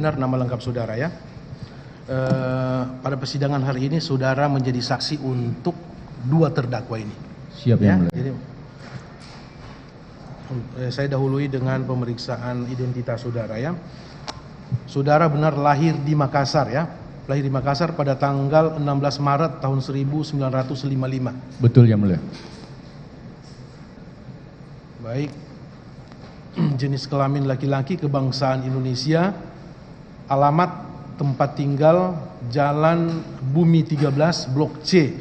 benar nama lengkap saudara ya. Pada persidangan hari ini saudara menjadi saksi untuk dua terdakwa ini. Siap Ya, yang mulia. jadi saya dahului dengan pemeriksaan identitas saudara ya. Saudara benar lahir di Makassar ya. Lahir di Makassar pada tanggal 16 Maret tahun 1955. Betul yang mulia. Baik. Jenis kelamin laki-laki, kebangsaan Indonesia, alamat tempat tinggal Jalan Bumi 13 Blok C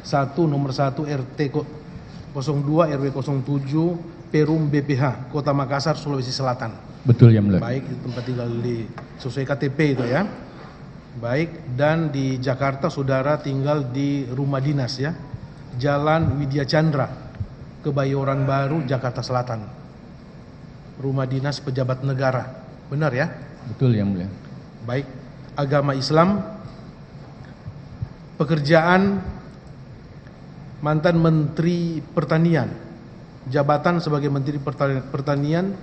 1 nomor 1 RT 02 RW 07 Perum BPH Kota Makassar, Sulawesi Selatan. Betul yang mulia. Baik, itu tempat tinggal di sesuai KTP itu ya. Baik, dan di Jakarta saudara tinggal di rumah dinas ya, Jalan Widya Chandra, Kebayoran Baru, Jakarta Selatan. Rumah dinas pejabat negara, benar ya? Betul yang mulia. Baik, agama Islam, pekerjaan mantan Menteri Pertanian, jabatan sebagai Menteri Pertanian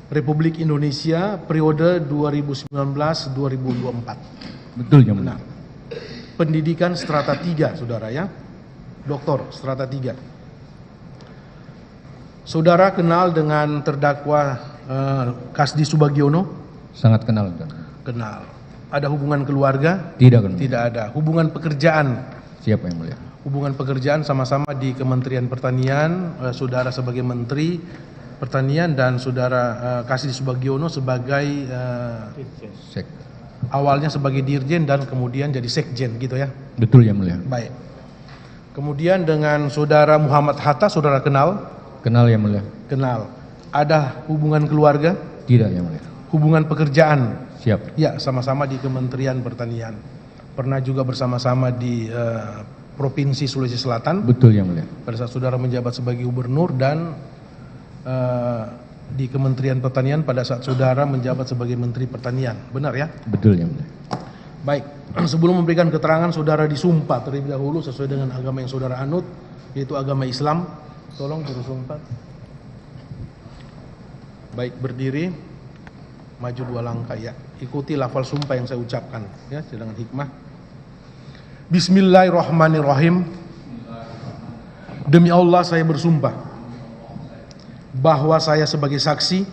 Republik Indonesia periode 2019-2024. Betul yang mulia. Benar. Pendidikan strata 3 saudara ya, doktor strata 3. Saudara kenal dengan terdakwa Kasdi Subagiono? Sangat kenal. Tuan. Kenal. Ada hubungan keluarga? Tidak kan? Tidak ada. Hubungan pekerjaan? Siap yang mulia. Hubungan pekerjaan sama-sama di Kementerian Pertanian, saudara sebagai Menteri Pertanian dan saudara Kasdi Subagiono sebagai Sek. awalnya sebagai dirjen dan kemudian jadi sekjen gitu ya. Betul yang mulia. Baik. Kemudian dengan saudara Muhammad Hatta saudara kenal? Kenal yang mulia. Kenal. Ada hubungan keluarga? Tidak yang mulia. Hubungan pekerjaan? Siap. Ya, sama-sama di Kementerian Pertanian. Pernah juga bersama-sama di Provinsi Sulawesi Selatan. Betul yang mulia. Pada saat saudara menjabat sebagai gubernur dan di Kementerian Pertanian pada saat saudara menjabat sebagai Menteri Pertanian. Benar ya? Betul yang mulia. Baik, sebelum memberikan keterangan saudara disumpah terlebih dahulu sesuai dengan agama yang saudara anut, yaitu agama Islam. Tolong juru sumpah. Baik, berdiri, maju 2 langkah ya. Ikuti lafal sumpah yang saya ucapkan ya, dengan hikmah. Bismillahirrahmanirrahim. Demi Allah saya bersumpah bahwa saya sebagai saksi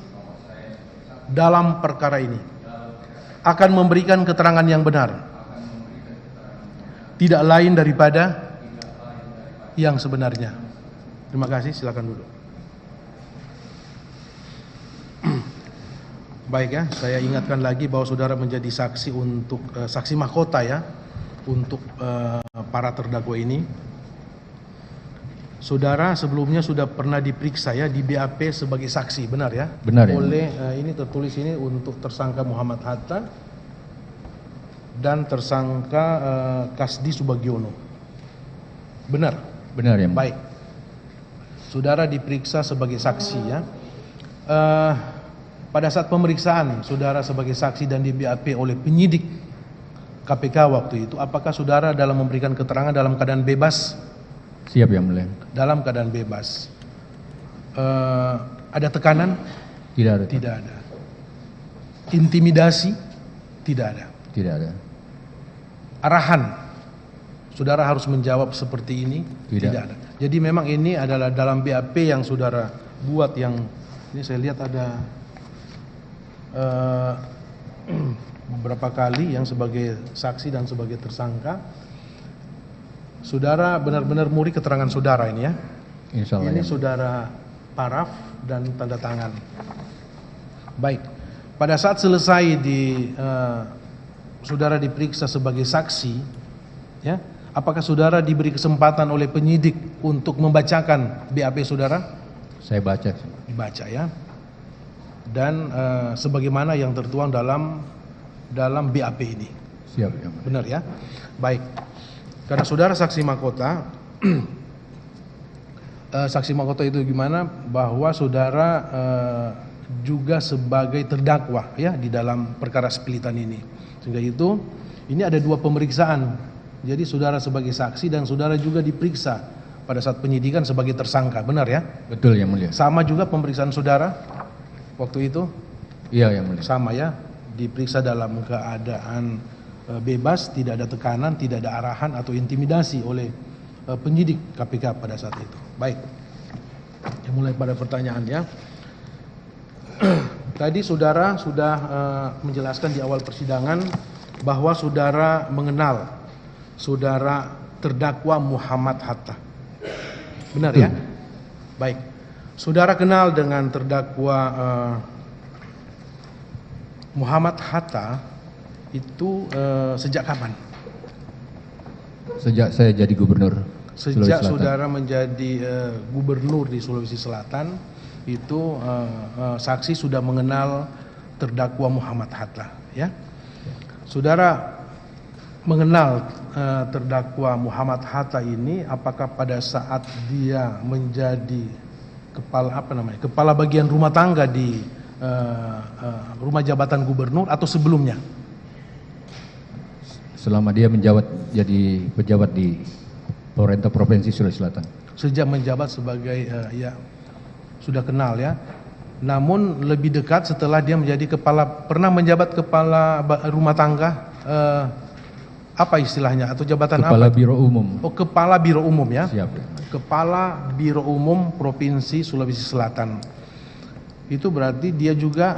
dalam perkara ini akan memberikan keterangan yang benar, tidak lain daripada yang sebenarnya. Terima kasih, silakan duduk. Baik ya, saya ingatkan lagi bahwa saudara menjadi saksi untuk saksi mahkota ya, untuk para terdakwa ini. Saudara sebelumnya sudah pernah diperiksa ya di BAP sebagai saksi, benar ya? Benar ya. Oleh ini tertulis ini untuk tersangka Muhammad Hatta dan tersangka Kasdi Subagiono. Benar? Benar yang mulia. Baik. Saudara diperiksa sebagai saksi ya. Pada saat pemeriksaan saudara sebagai saksi dan di BAP oleh penyidik KPK waktu itu, apakah saudara dalam memberikan keterangan dalam keadaan bebas? Siap yang mulia. Dalam keadaan bebas. Ada tekanan? Tidak ada. Tidak ada. Intimidasi? Tidak ada. Tidak ada. Arahan? Saudara harus menjawab seperti ini? Tidak. ada. Jadi memang ini adalah dalam BAP yang saudara buat, yang ini saya lihat ada beberapa kali yang sebagai saksi dan sebagai tersangka. Saudara benar-benar murni keterangan saudara ini ya. Insya Allah. Ini yang saudara paraf dan tanda tangan. Baik. Pada saat selesai saudara diperiksa sebagai saksi, ya, apakah saudara diberi kesempatan oleh penyidik untuk membacakan BAP saudara? Saya baca. Dibaca ya. Dan sebagaimana yang tertuang dalam BAP ini. Siap yang mulia. Benar ya? Baik. Karena saudara saksi mahkota, saksi mahkota itu gimana? Bahwa saudara juga sebagai terdakwa ya di dalam perkara sepilitan ini. Sehingga itu ini ada 2 pemeriksaan. Jadi saudara sebagai saksi dan saudara juga diperiksa pada saat penyidikan sebagai tersangka. Benar ya? Betul yang mulia. Sama juga pemeriksaan saudara waktu itu? Iya yang mulia. Sama ya. diperiksa dalam keadaan bebas, tidak ada tekanan, tidak ada arahan atau intimidasi oleh penyidik KPK pada saat itu. Baik, mulai pada pertanyaan ya. Tadi saudara sudah menjelaskan di awal persidangan bahwa saudara mengenal saudara terdakwa Muhammad Hatta. Benar ya? Baik. Saudara kenal dengan terdakwa Muhammad Hatta itu sejak kapan? Sejak saya jadi gubernur Sejak Sulawesi Selatan. saudara menjadi gubernur di Sulawesi Selatan, itu saksi sudah mengenal terdakwa Muhammad Hatta, ya. Saudara mengenal terdakwa Muhammad Hatta ini apakah pada saat dia menjadi kepala bagian rumah tangga di rumah jabatan gubernur atau sebelumnya? Selama dia jadi pejabat di pemerintah provinsi Sulawesi Selatan. Sejak menjabat sebagai ya sudah kenal ya. Namun lebih dekat setelah dia menjadi pernah menjabat kepala rumah tangga, apa istilahnya atau jabatan Kepala apa? Biro Umum. Oh, Kepala Biro Umum ya. Siap. Kepala Biro Umum Provinsi Sulawesi Selatan. Itu berarti dia juga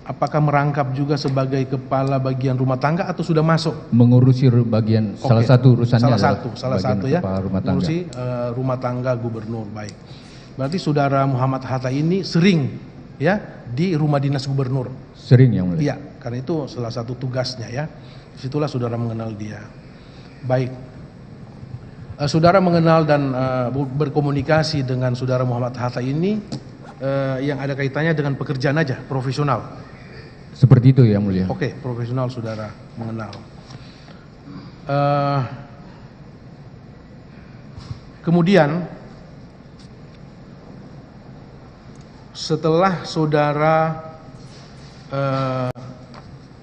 apakah merangkap juga sebagai kepala bagian rumah tangga atau sudah masuk? Mengurusi bagian salah satu urusannya salah satu ya. kepala rumah tangga. Mengurusi rumah tangga gubernur. Baik. Berarti saudara Muhammad Hatta ini sering ya di rumah dinas gubernur. Sering yang mulia. Iya, karena itu salah satu tugasnya ya. Disitulah saudara mengenal dia. Baik. Saudara mengenal dan berkomunikasi dengan saudara Muhammad Hatta ini yang ada kaitannya dengan pekerjaan aja, profesional. Seperti itu yang mulia. Oke, profesional saudara mengenal. Kemudian setelah saudara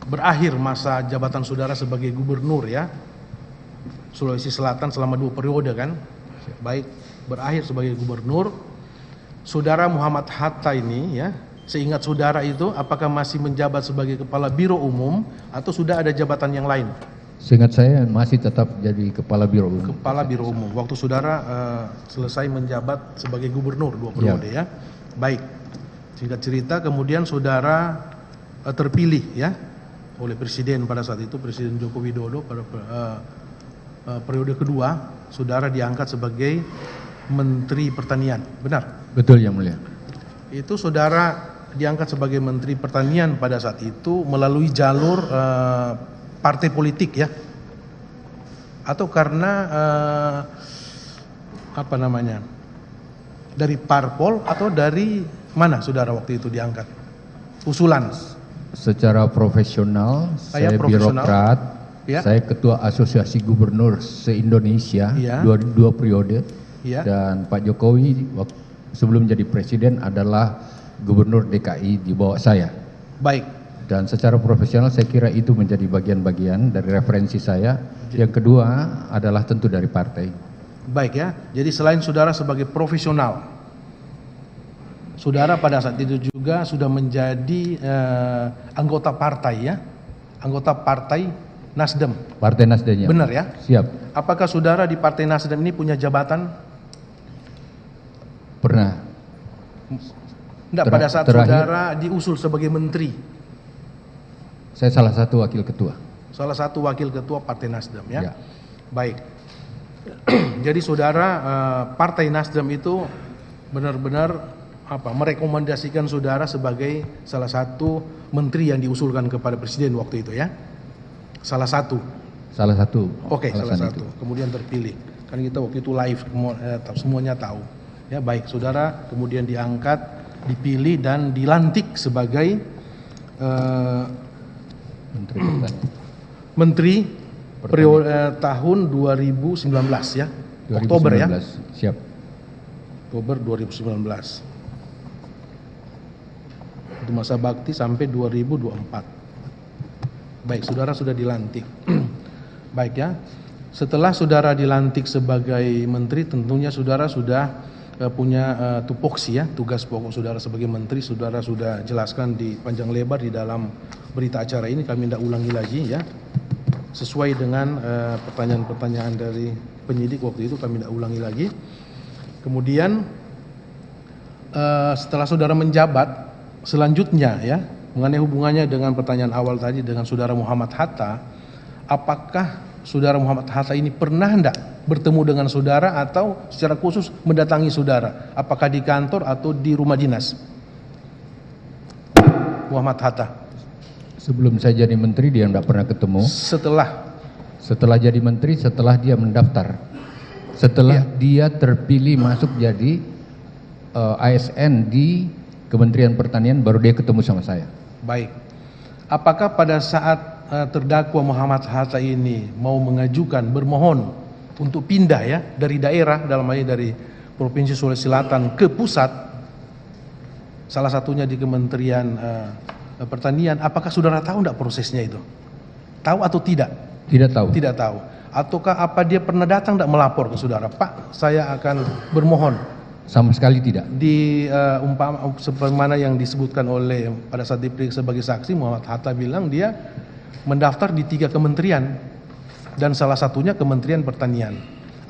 berakhir masa jabatan saudara sebagai gubernur ya Sulawesi Selatan selama 2 periode kan, baik, berakhir sebagai gubernur, saudara Muhammad Hatta ini ya, seingat saudara itu apakah masih menjabat sebagai kepala Biro Umum atau sudah ada jabatan yang lain? Seingat saya masih tetap jadi kepala Biro Umum. Kepala Biro Umum. Waktu saudara selesai menjabat sebagai gubernur 2 periode ya. Baik. Singkat cerita kemudian saudara terpilih ya oleh presiden pada saat itu, Presiden Joko Widodo pada periode kedua, saudara diangkat sebagai Menteri Pertanian. Benar? Betul yang mulia. Itu saudara diangkat sebagai Menteri Pertanian pada saat itu melalui jalur partai politik ya, atau karena dari parpol atau dari mana saudara waktu itu diangkat? Usulan? Secara profesional, saya profesional. birokrat, Ya. saya ketua Asosiasi Gubernur se-Indonesia Ya. dua periode, Ya. dan Pak Jokowi sebelum jadi presiden adalah Gubernur DKI di bawah saya. Baik. Dan secara profesional saya kira itu menjadi bagian-bagian dari referensi saya. Yang kedua adalah tentu dari partai. Baik ya. Jadi selain saudara sebagai profesional, saudara pada saat itu juga sudah menjadi anggota partai ya. Anggota partai Nasdem. Partai Nasdem. Benar ya? Siap. Apakah saudara di partai Nasdem ini punya jabatan? Pernah. Enggak, pada saat terakhir- saudara diusul sebagai menteri. Saya salah satu wakil ketua. Salah satu wakil ketua partai Nasdem ya. Ya. Baik. Jadi saudara partai Nasdem itu benar-benar merekomendasikan saudara sebagai salah satu menteri yang diusulkan kepada presiden waktu itu ya. Salah satu. Salah satu. Oke, salah alasan satu. itu. Kemudian terpilih. Kan kita waktu itu live semuanya tahu. Ya, baik, saudara kemudian diangkat, dipilih dan dilantik sebagai Menteri Pertanian. menteri periode tahun 2019 ya. Oktober ya. 2019. Siap. Oktober 2019. Itu masa bakti sampai 2024. Baik, saudara sudah dilantik. Baik ya. Setelah saudara dilantik sebagai menteri, tentunya saudara sudah punya tupoksi ya, tugas pokok saudara sebagai menteri. Saudara sudah jelaskan di panjang lebar di dalam berita acara ini, kami tidak ulangi lagi ya. Sesuai dengan pertanyaan-pertanyaan dari penyidik waktu itu, kami tidak ulangi lagi. Kemudian setelah saudara menjabat, selanjutnya ya, mengenai hubungannya dengan pertanyaan awal tadi dengan saudara Muhammad Hatta, apakah saudara Muhammad Hatta ini pernah hendak bertemu dengan saudara atau secara khusus mendatangi saudara, apakah di kantor atau di rumah dinas? Muhammad Hatta. Sebelum saya jadi menteri dia tidak pernah ketemu. Setelah jadi menteri, setelah dia mendaftar, setelah dia terpilih masuk jadi ASN di Kementerian Pertanian, baru dia ketemu sama saya. Baik. Apakah pada saat terdakwa Muhammad Hatta ini mau mengajukan, bermohon untuk pindah ya dari daerah, dalam hal ini dari Provinsi Sulawesi Selatan ke pusat, salah satunya di Kementerian Pertanian, apakah saudara tahu enggak prosesnya itu? Tahu atau tidak? Tidak tahu. Tidak tahu. Ataukah apa dia pernah datang enggak melapor ke saudara, Pak, saya akan bermohon? Sama sekali tidak. Di umpama sebagaimana yang disebutkan oleh pada saat diperiksa sebagai saksi, Muhammad Hatta bilang dia mendaftar di 3 kementerian dan salah satunya Kementerian Pertanian.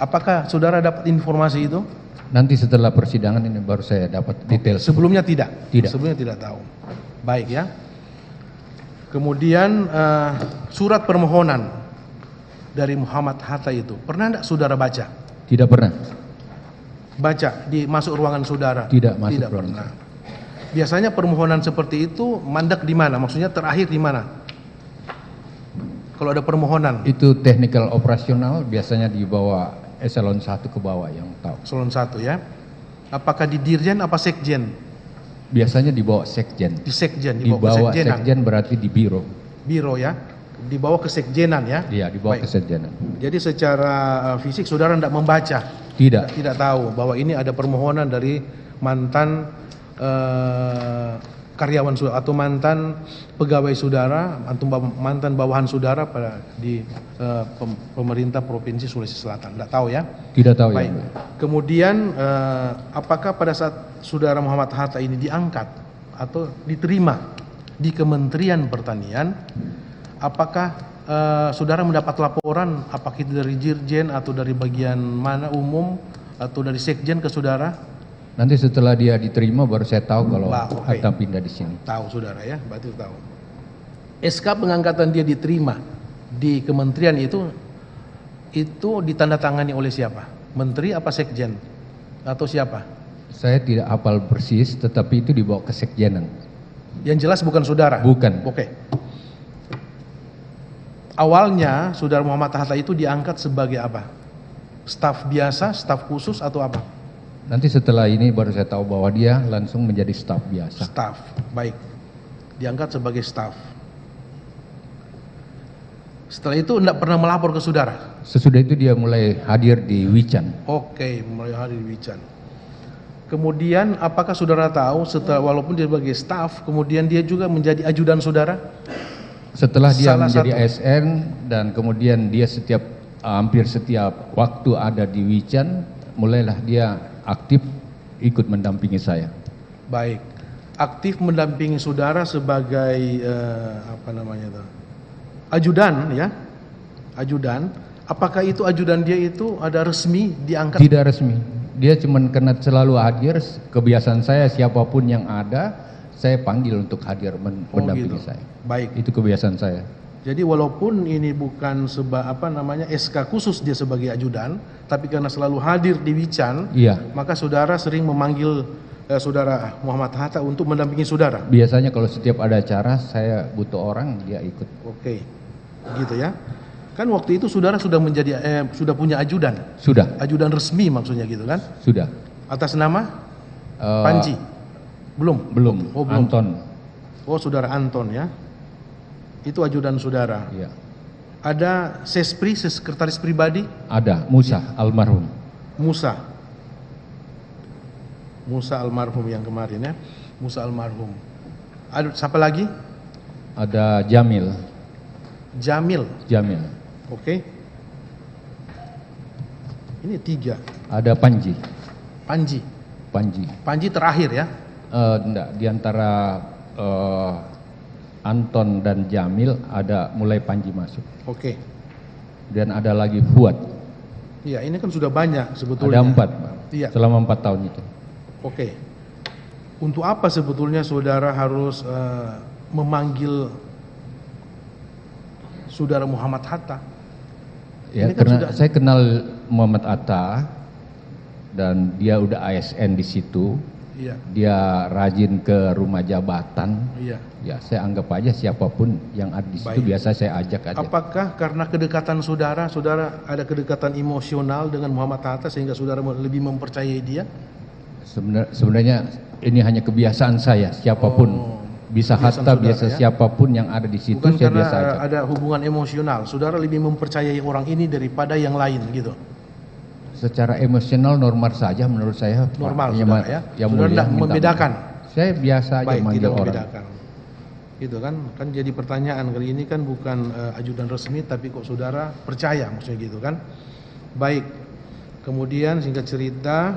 Apakah saudara dapat informasi itu? Nanti setelah persidangan ini baru saya dapat detail. Sebelumnya tidak? Tidak. Sebelumnya tidak tahu. Baik ya. Kemudian surat permohonan dari Muhammad Hatta itu pernah enggak saudara baca? Tidak pernah. Baca di masuk ruangan saudara? Tidak masuk Tidak ruangan. pernah. Biasanya permohonan seperti itu mandek di mana? Maksudnya terakhir di mana? Kalau ada permohonan? Itu technical operasional, biasanya di bawah eselon 1 ke bawah yang tahu. Eselon 1 ya. Apakah di Dirjen apa Sekjen? Biasanya di bawah sekjen. Di Sekjen, Di bawah kesekjenan. sekjen berarti di biro. Biro ya. Di bawah kesekjenan ya. Iya, di bawah Baik. kesekjenan. Jadi secara fisik saudara tidak membaca? Tidak. Tidak tahu bahwa ini ada permohonan dari mantan karyawan saudara atau mantan pegawai saudara atau mantan bawahan saudara pada di pemerintah Provinsi Sulawesi Selatan. Tidak tahu ya? Tidak tahu. Baik. Ya. Kemudian apakah pada saat saudara Muhammad Hatta ini diangkat atau diterima di Kementerian Pertanian, apakah saudara mendapat laporan apakah itu dari Dirjen atau dari bagian mana umum atau dari Sekjen ke saudara? Nanti setelah dia diterima baru saya tahu kalau Oke. Hatta pindah di sini. Tahu saudara ya, berarti tahu. SK pengangkatan dia diterima di kementerian itu ditandatangani oleh siapa? Menteri apa Sekjen? Atau siapa? Saya tidak hafal persis, tetapi itu dibawa ke sekjenan. Yang jelas bukan saudara? Bukan. Oke. Awalnya saudara Muhammad Hatta itu diangkat sebagai apa? Staf biasa, staf khusus atau apa? Nanti setelah ini baru saya tahu bahwa dia langsung menjadi staf biasa. Staf, baik. Diangkat sebagai staf. Setelah itu tidak pernah melapor ke saudara? Sesudah itu dia mulai hadir di Wican. Oke, mulai hadir di Wican. Kemudian apakah saudara tahu setelah walaupun dia sebagai staf, kemudian dia juga menjadi ajudan saudara? Setelah dia Salah menjadi satu. ASN dan kemudian dia hampir setiap waktu ada di Wican, mulailah dia aktif ikut mendampingi saya. Baik. Aktif mendampingi saudara sebagai ajudan ya. Ajudan. Apakah itu ajudan dia itu ada resmi diangkat? Tidak resmi. Dia cuma karena selalu hadir, kebiasaan saya siapapun yang ada, saya panggil untuk hadir mendampingi gitu. saya. Baik. Itu kebiasaan saya. Jadi walaupun ini bukan SK khusus dia sebagai ajudan, tapi karena selalu hadir di Wican, Iya. maka saudara sering memanggil saudara Muhammad Hatta untuk mendampingi saudara. Biasanya kalau setiap ada acara saya butuh orang, dia ikut. Oke, gitu ya. Kan waktu itu saudara sudah sudah punya ajudan, Sudah, ajudan resmi maksudnya gitu kan? sudah. Atas nama Panji? Belum. Belum. Oh, belum. Anton. Oh, saudara Anton ya. Itu ajudan saudara. Iya. Ada sekretaris pribadi? Ada Musa almarhum. Musa almarhum yang kemarin ya. Musa almarhum. Ada siapa lagi? Ada Jamil. Jamil. Oke. Ini 3. Ada Panji. Panji. Panji. Panji terakhir ya? Enggak, di antara Anton dan Jamil ada mulai Panji masuk. Oke. Dan ada lagi Fuad. Iya, ini kan sudah banyak sebetulnya. Ada 4, Pak. Iya. Selama 4 tahun itu. Oke. Untuk apa sebetulnya saudara harus memanggil saudara Muhammad Hatta? Ya, Ini kan karena sudah- saya kenal Muhammad Atta dan dia udah ASN di situ. Iya. Dia rajin ke rumah jabatan. Iya. Ya, saya anggap aja siapapun yang ada di situ Baik. biasa saya ajak aja. Apakah karena kedekatan saudara, saudara ada kedekatan emosional dengan Muhammad Hatta sehingga saudara lebih mempercayai dia? Sebenarnya ini hanya kebiasaan saya, siapapun Oh, bisa kebiasaan Hatta, saudara, biasa ya? siapapun yang ada di situ Bukan saya karena biasa ajak. ada hubungan emosional, saudara lebih mempercayai orang ini daripada yang lain gitu. Secara emosional normal saja menurut saya, Pak. Normal, Yang saudara ma- ya? yang Saudara mulia, tidak minta membedakan? maaf. Saya biasa aja Baik, manggil tidak orang. membedakan. Gitu kan jadi pertanyaan kali ini kan bukan ajudan resmi tapi kok saudara percaya maksudnya gitu kan. Baik. Kemudian singkat cerita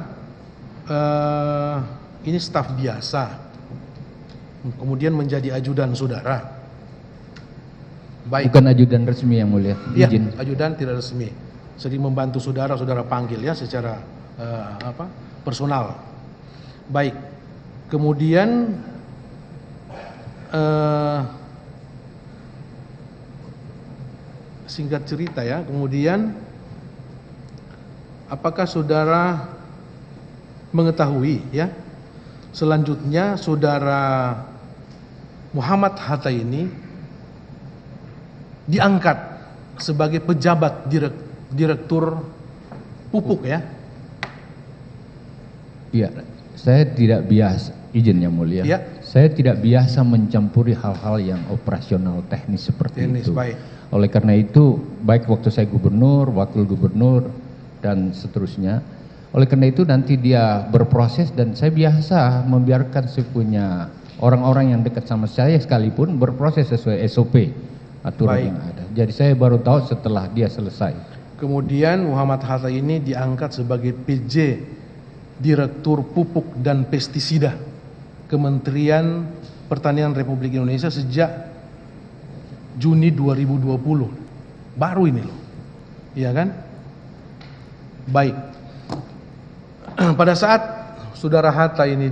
ini staf biasa. Kemudian menjadi ajudan saudara. Baik. Bukan ajudan resmi yang mulia, Iya, izin. ajudan tidak resmi. Sering membantu saudara, saudara panggil ya secara personal. Baik. Kemudian singkat cerita ya, kemudian apakah saudara mengetahui ya, selanjutnya saudara Muhammad Hatta ini diangkat sebagai pejabat direktur pupuk ya? Iya, saya tidak biasa, izin yang mulia. Iya. Saya tidak biasa mencampuri hal-hal yang operasional teknis seperti Teknis, itu. baik. Oleh karena itu, baik waktu saya gubernur, wakil gubernur, dan seterusnya. Oleh karena itu nanti dia berproses dan saya biasa membiarkan sepunya orang-orang yang dekat sama saya sekalipun berproses sesuai SOP aturan Baik. yang ada. Jadi saya baru tahu setelah dia selesai. Kemudian Muhammad Hatta ini diangkat sebagai PJ Direktur Pupuk dan Pestisida Kementerian Pertanian Republik Indonesia sejak Juni 2020. Baru ini loh. Iya kan? Baik. Pada saat saudara Hatta ini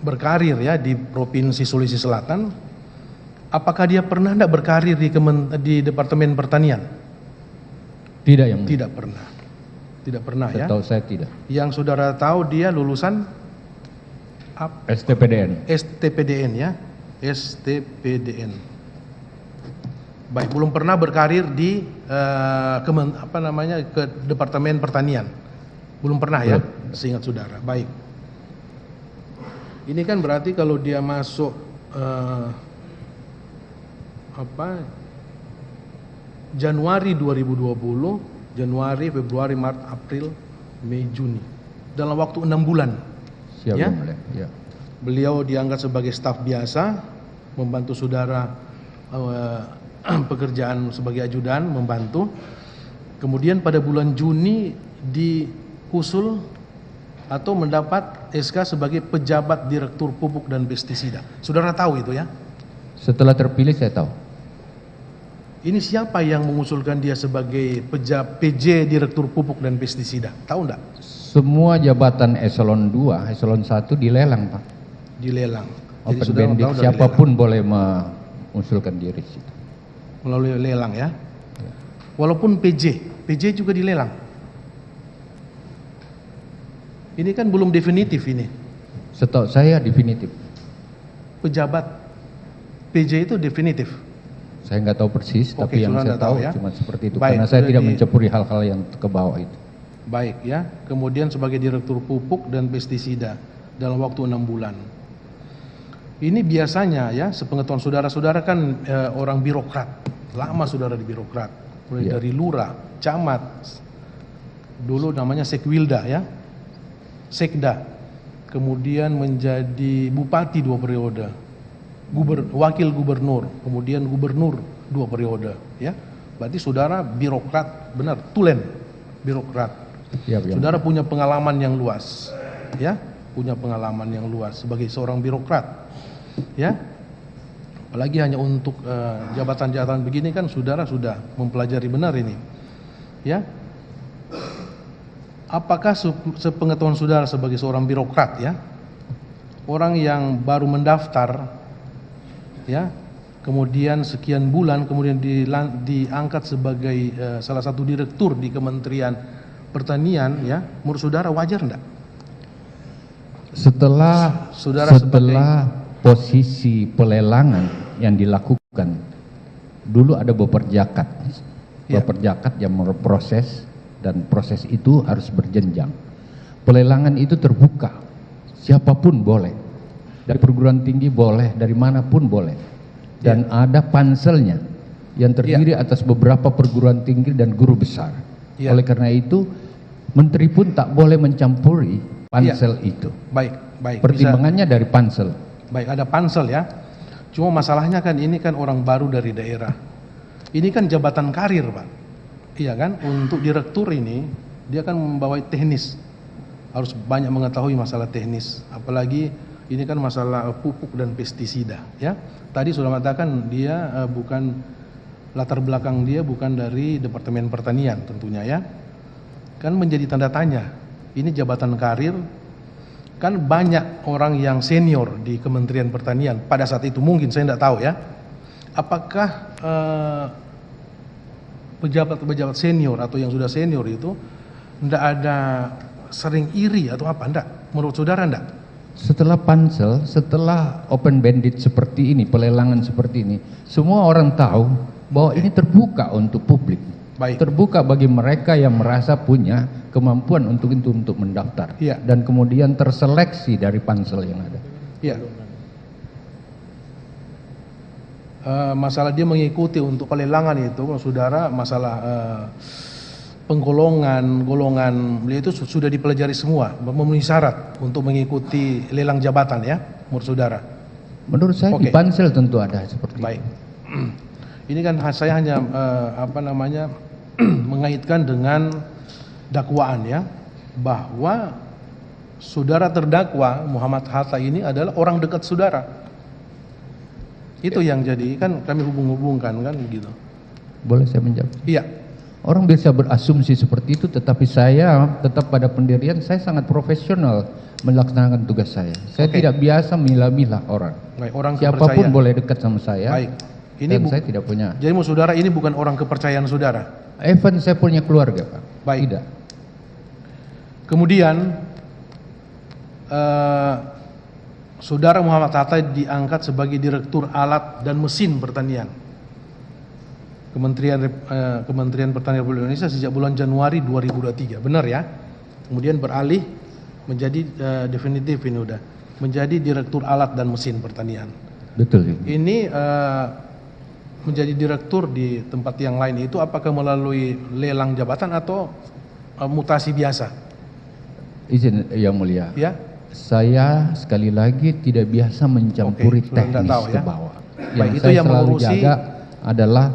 berkarir ya di Provinsi Sulawesi Selatan, apakah dia pernah tidak berkarir di Departemen Pertanian? Tidak yang mulia. Tidak pernah. Tidak pernah ya. Setahu saya tidak. Yang saudara tahu dia lulusan STPDN. STPDN ya. STPDN. Baik, belum pernah berkarir di ke Departemen Pertanian. Belum pernah ya, seingat saudara. Baik. Ini kan berarti kalau dia masuk Januari 2020, Januari, Februari, Maret, April, Mei, Juni. Dalam waktu 6 bulan. Siap Ya? yang mulia. Ya. Beliau diangkat sebagai staf biasa, membantu saudara pekerjaan sebagai ajudan, membantu. Kemudian pada bulan Juni diusul atau mendapat SK sebagai pejabat Direktur Pupuk dan Pestisida. Saudara tahu itu ya? Setelah terpilih saya tahu. Ini siapa yang mengusulkan dia sebagai PJ Direktur Pupuk dan Pestisida? Tahu enggak? Semua jabatan eselon 2, eselon 1 dilelang, Pak. Dilelang. Open saudara bandit, tahu dari siapapun boleh mengusulkan diri situ. lelang. Melalui lelang ya. Walaupun PJ juga dilelang. Ini kan belum definitif ini. Setahu saya definitif. Pejabat PJ itu definitif. Saya nggak tahu persis, Oke, tapi yang saudara saya tahu tahu ya. cuma seperti itu. Baik, Karena saya sudah tidak di- mencampuri hal-hal yang ke bawah itu. Baik ya. Kemudian sebagai Direktur Pupuk dan Pestisida dalam waktu 6 bulan. Ini biasanya ya, sepengetahuan saudara-saudara kan orang birokrat. Lama saudara di birokrat. Mulai Iya. dari lurah, camat. Dulu namanya Sekwilda ya. Sekda. Kemudian menjadi bupati 2 periode. Wakil gubernur, kemudian gubernur 2 periode ya. Berarti saudara birokrat benar, tulen birokrat. Siap, yang Saudara punya pengalaman yang luas, ya, punya pengalaman yang luas sebagai seorang birokrat, ya. Apalagi hanya untuk jabatan-jabatan begini kan saudara sudah mempelajari benar ini, ya. Apakah sepengetahuan saudara sebagai seorang birokrat, ya, orang yang baru mendaftar, ya, kemudian sekian bulan kemudian diangkat sebagai salah satu direktur di Kementerian Pertanian, ya, menurut saudara wajar enggak? Setelah posisi pelelangan yang dilakukan, dulu ada beperjakat, beperjakat yang berproses, dan proses itu harus berjenjang. Pelelangan itu terbuka, siapapun boleh, dari perguruan tinggi boleh, dari manapun boleh, dan ada panselnya yang terdiri atas beberapa perguruan tinggi dan guru besar. Oleh karena itu, menteri pun tak boleh mencampuri pansel itu. Baik. Pertimbangannya dari pansel. Baik, ada pansel, ya. Cuma masalahnya kan ini kan orang baru dari daerah. Ini kan jabatan karir, Pak. Iya kan? Untuk direktur ini dia kan membawa teknis. Harus banyak mengetahui masalah teknis. Apalagi ini kan masalah pupuk dan pestisida, ya. Tadi sudah mengatakan dia bukan, latar belakang dia bukan dari Departemen Pertanian tentunya, ya. Kan menjadi tanda tanya. Ini jabatan karir. Kan banyak orang yang senior di Kementerian Pertanian pada saat itu, mungkin saya tidak tahu, ya. Apakah pejabat-pejabat senior atau yang sudah senior itu tidak ada sering iri atau apa? Enggak? Menurut saudara enggak? Setelah pansel, setelah open bandit seperti ini, pelelangan seperti ini, semua orang tahu bahwa ini terbuka untuk publik. Baik. Terbuka bagi mereka yang merasa punya kemampuan untuk itu, untuk mendaftar. Iya. Dan kemudian terseleksi dari pansel yang ada. Iya. Masalah dia mengikuti untuk pelelangan itu, saudara, masalah golongan beliau itu sudah dipelajari semua, memenuhi syarat untuk mengikuti lelang jabatan, ya, menurut saudara. Menurut saya di pansel tentu ada seperti baik. itu. Ini kan saya hanya mengaitkan dengan dakwaan, ya, bahwa saudara terdakwa Muhammad Hatta ini adalah orang dekat saudara. Itu yang jadi kan kami hubung-hubungkan kan begitu. Boleh saya menjawab? Iya. Orang bisa berasumsi seperti itu, tetapi saya tetap pada pendirian, saya sangat profesional melaksanakan tugas saya. Saya tidak biasa milah-milah orang. Baik, orang siapapun boleh dekat sama saya. Baik. Ini dan saya tidak punya. Jadi menurut saudara ini bukan orang kepercayaan saudara. Even saya punya keluarga, Pak. Baik. Tidak. Kemudian saudara Muhammad Hatta diangkat sebagai Direktur Alat dan Mesin Pertanian Kementerian Pertanian Republik Indonesia sejak bulan Januari 2023, benar, ya? Kemudian beralih menjadi definitif ini udah menjadi Direktur Alat dan Mesin Pertanian. Betul. Ini menjadi direktur di tempat yang lain itu apakah melalui lelang jabatan atau mutasi biasa? Izin Yang Mulia. Ya. Saya sekali lagi tidak biasa mencampuri teknis tahu, ke ya? bawah. Baik, Yang itu saya yang selalu mengurusi jaga adalah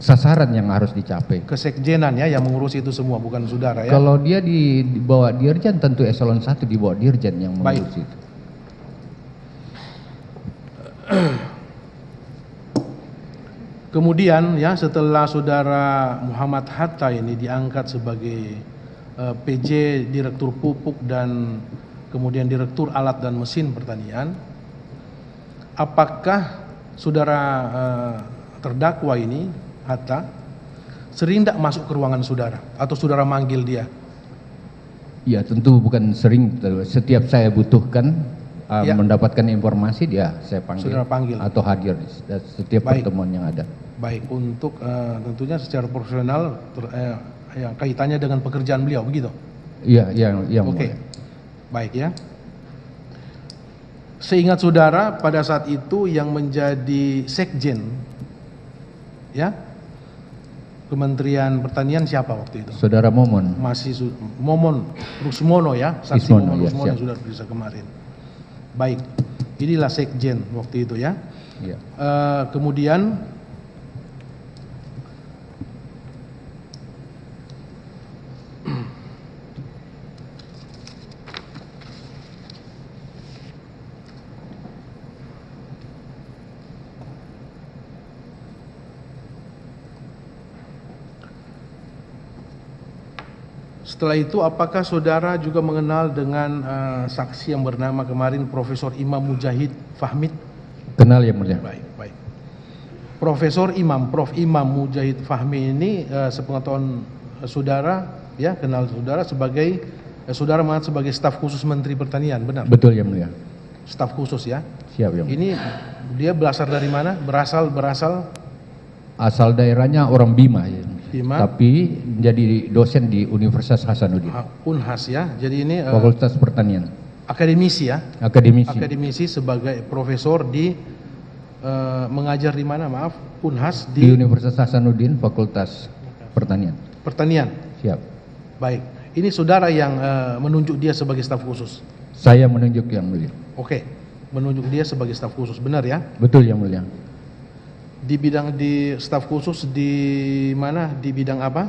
sasaran yang harus dicapai. Kesekjenan, ya, yang mengurusi itu semua, bukan saudara, ya. Kalau dia di bawah dirjen, tentu eselon 1 di bawah dirjen yang mengurusi itu. Kemudian, ya, setelah saudara Muhammad Hatta ini diangkat sebagai PJ Direktur Pupuk dan kemudian Direktur Alat dan Mesin Pertanian, apakah saudara terdakwa ini Hatta sering tidak masuk ke ruangan saudara atau saudara manggil dia? Ya, tentu bukan sering. Setiap saya butuhkan mendapatkan informasi, dia saya panggil. Saudara panggil atau hadir setiap pertemuan yang ada. Baik, untuk tentunya secara profesional yang kaitannya dengan pekerjaan beliau, begitu? Iya, yang Oke. Baik, ya. Seingat saudara pada saat itu yang menjadi sekjen, ya, Kementerian Pertanian siapa waktu itu? Saudara Momon. Masih Momon Rusmono, ya, saksi Ismono, Momon ya, Rusmono yang sudah diperiksa kemarin. Baik, inilah sekjen waktu itu, ya. Ya. Kemudian Setelah itu apakah saudara juga mengenal dengan saksi yang bernama kemarin Profesor Imam Mujahid Fahmi? Kenal yang mulia. Baik, baik. Profesor Imam, Prof. Imam Mujahid Fahmi ini sepengetahuan saudara, ya, kenal saudara sebagai saudara mengenal sebagai staf khusus Menteri Pertanian, benar? Betul yang mulia. Staf khusus ya. Siap yang mulia. Ini dia berasal dari mana? Berasal Asal daerahnya orang Bima, ya. Bima. Tapi menjadi dosen di Universitas Hasanuddin. Unhas ya. Jadi ini Fakultas Pertanian. akademisi ya. Akademisi. Akademisi sebagai profesor di mengajar di mana? Maaf, Unhas Di di Universitas Hasanuddin Fakultas Pertanian. Pertanian. Siap. Baik. Ini saudara yang menunjuk dia sebagai staf khusus. Saya menunjuk yang mulia. Oke. Menunjuk dia sebagai staf khusus, benar ya? Betul yang mulia. Di staf khusus di mana? Di bidang apa?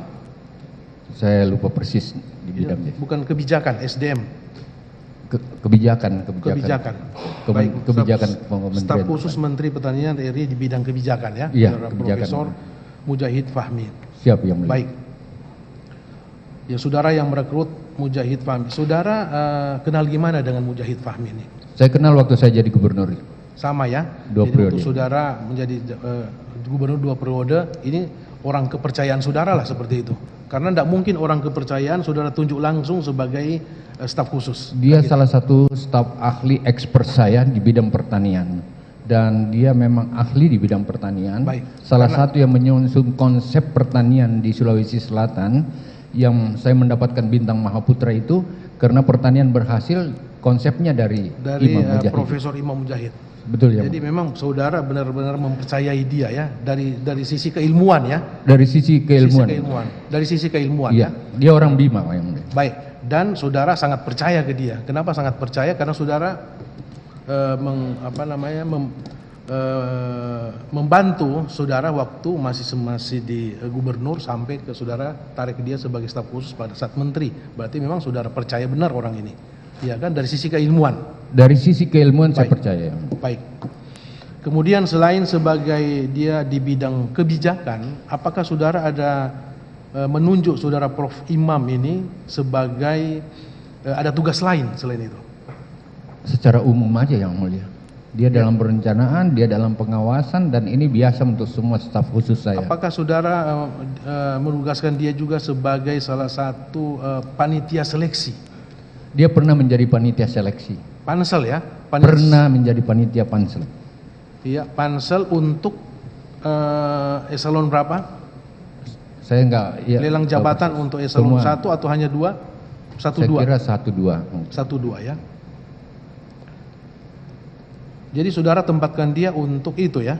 Saya lupa persis di bidangnya. Bukan kebijakan, SDM. Kebijakan. Kebijakan Staf khusus Menteri Pertanian RI di bidang kebijakan ya. Iya, Saudara kebijakan. Profesor Mujahid Fahmi. Siap yang mulia. Baik. Ya, saudara yang merekrut Mujahid Fahmi. Saudara kenal gimana dengan Mujahid Fahmi ini? Saya kenal waktu saya jadi gubernur. Sama ya. Dua Jadi periode. waktu saudara menjadi gubernur 2 periode, ini orang kepercayaan saudara lah seperti itu. Karena tidak mungkin orang kepercayaan saudara tunjuk langsung sebagai staf khusus. Dia salah satu staf ahli expert saya di bidang pertanian. Dan dia memang ahli di bidang pertanian. Baik. Salah satu yang menyusun konsep pertanian di Sulawesi Selatan yang saya mendapatkan bintang Mahaputra itu karena pertanian berhasil konsepnya dari Imam Mujahid. Profesor Imam Mujahid. Betul ya. Jadi memang saudara benar-benar mempercayai dia ya dari sisi keilmuan ya. Dari sisi keilmuan. Dari sisi keilmuan Iya, ya. dia orang Bima yang mulia. Baik, dan saudara sangat percaya ke dia. Kenapa sangat percaya? Karena saudara membantu saudara waktu masih di gubernur sampai ke saudara tarik dia sebagai staf khusus pada saat menteri. Berarti memang saudara percaya benar orang ini. Iya kan, dari sisi keilmuan. Dari sisi keilmuan saya Baik. percaya. Baik. Kemudian selain sebagai dia di bidang kebijakan, apakah saudara ada menunjuk saudara Prof. Imam ini sebagai ada tugas lain selain itu? Secara umum aja yang mulia. Dia dalam perencanaan, dia dalam pengawasan, dan ini biasa untuk semua staf khusus saya. Apakah saudara menugaskan dia juga sebagai salah satu panitia seleksi? Dia pernah menjadi panitia seleksi. Pansel ya? Pernah menjadi panitia pansel. Iya, pansel untuk eselon berapa? Saya enggak. Ya, Lelang jabatan untuk eselon semua. 1 atau hanya 2? 1, Saya 2? kira 1-2. 1-2 ya. Jadi saudara tempatkan dia untuk itu ya?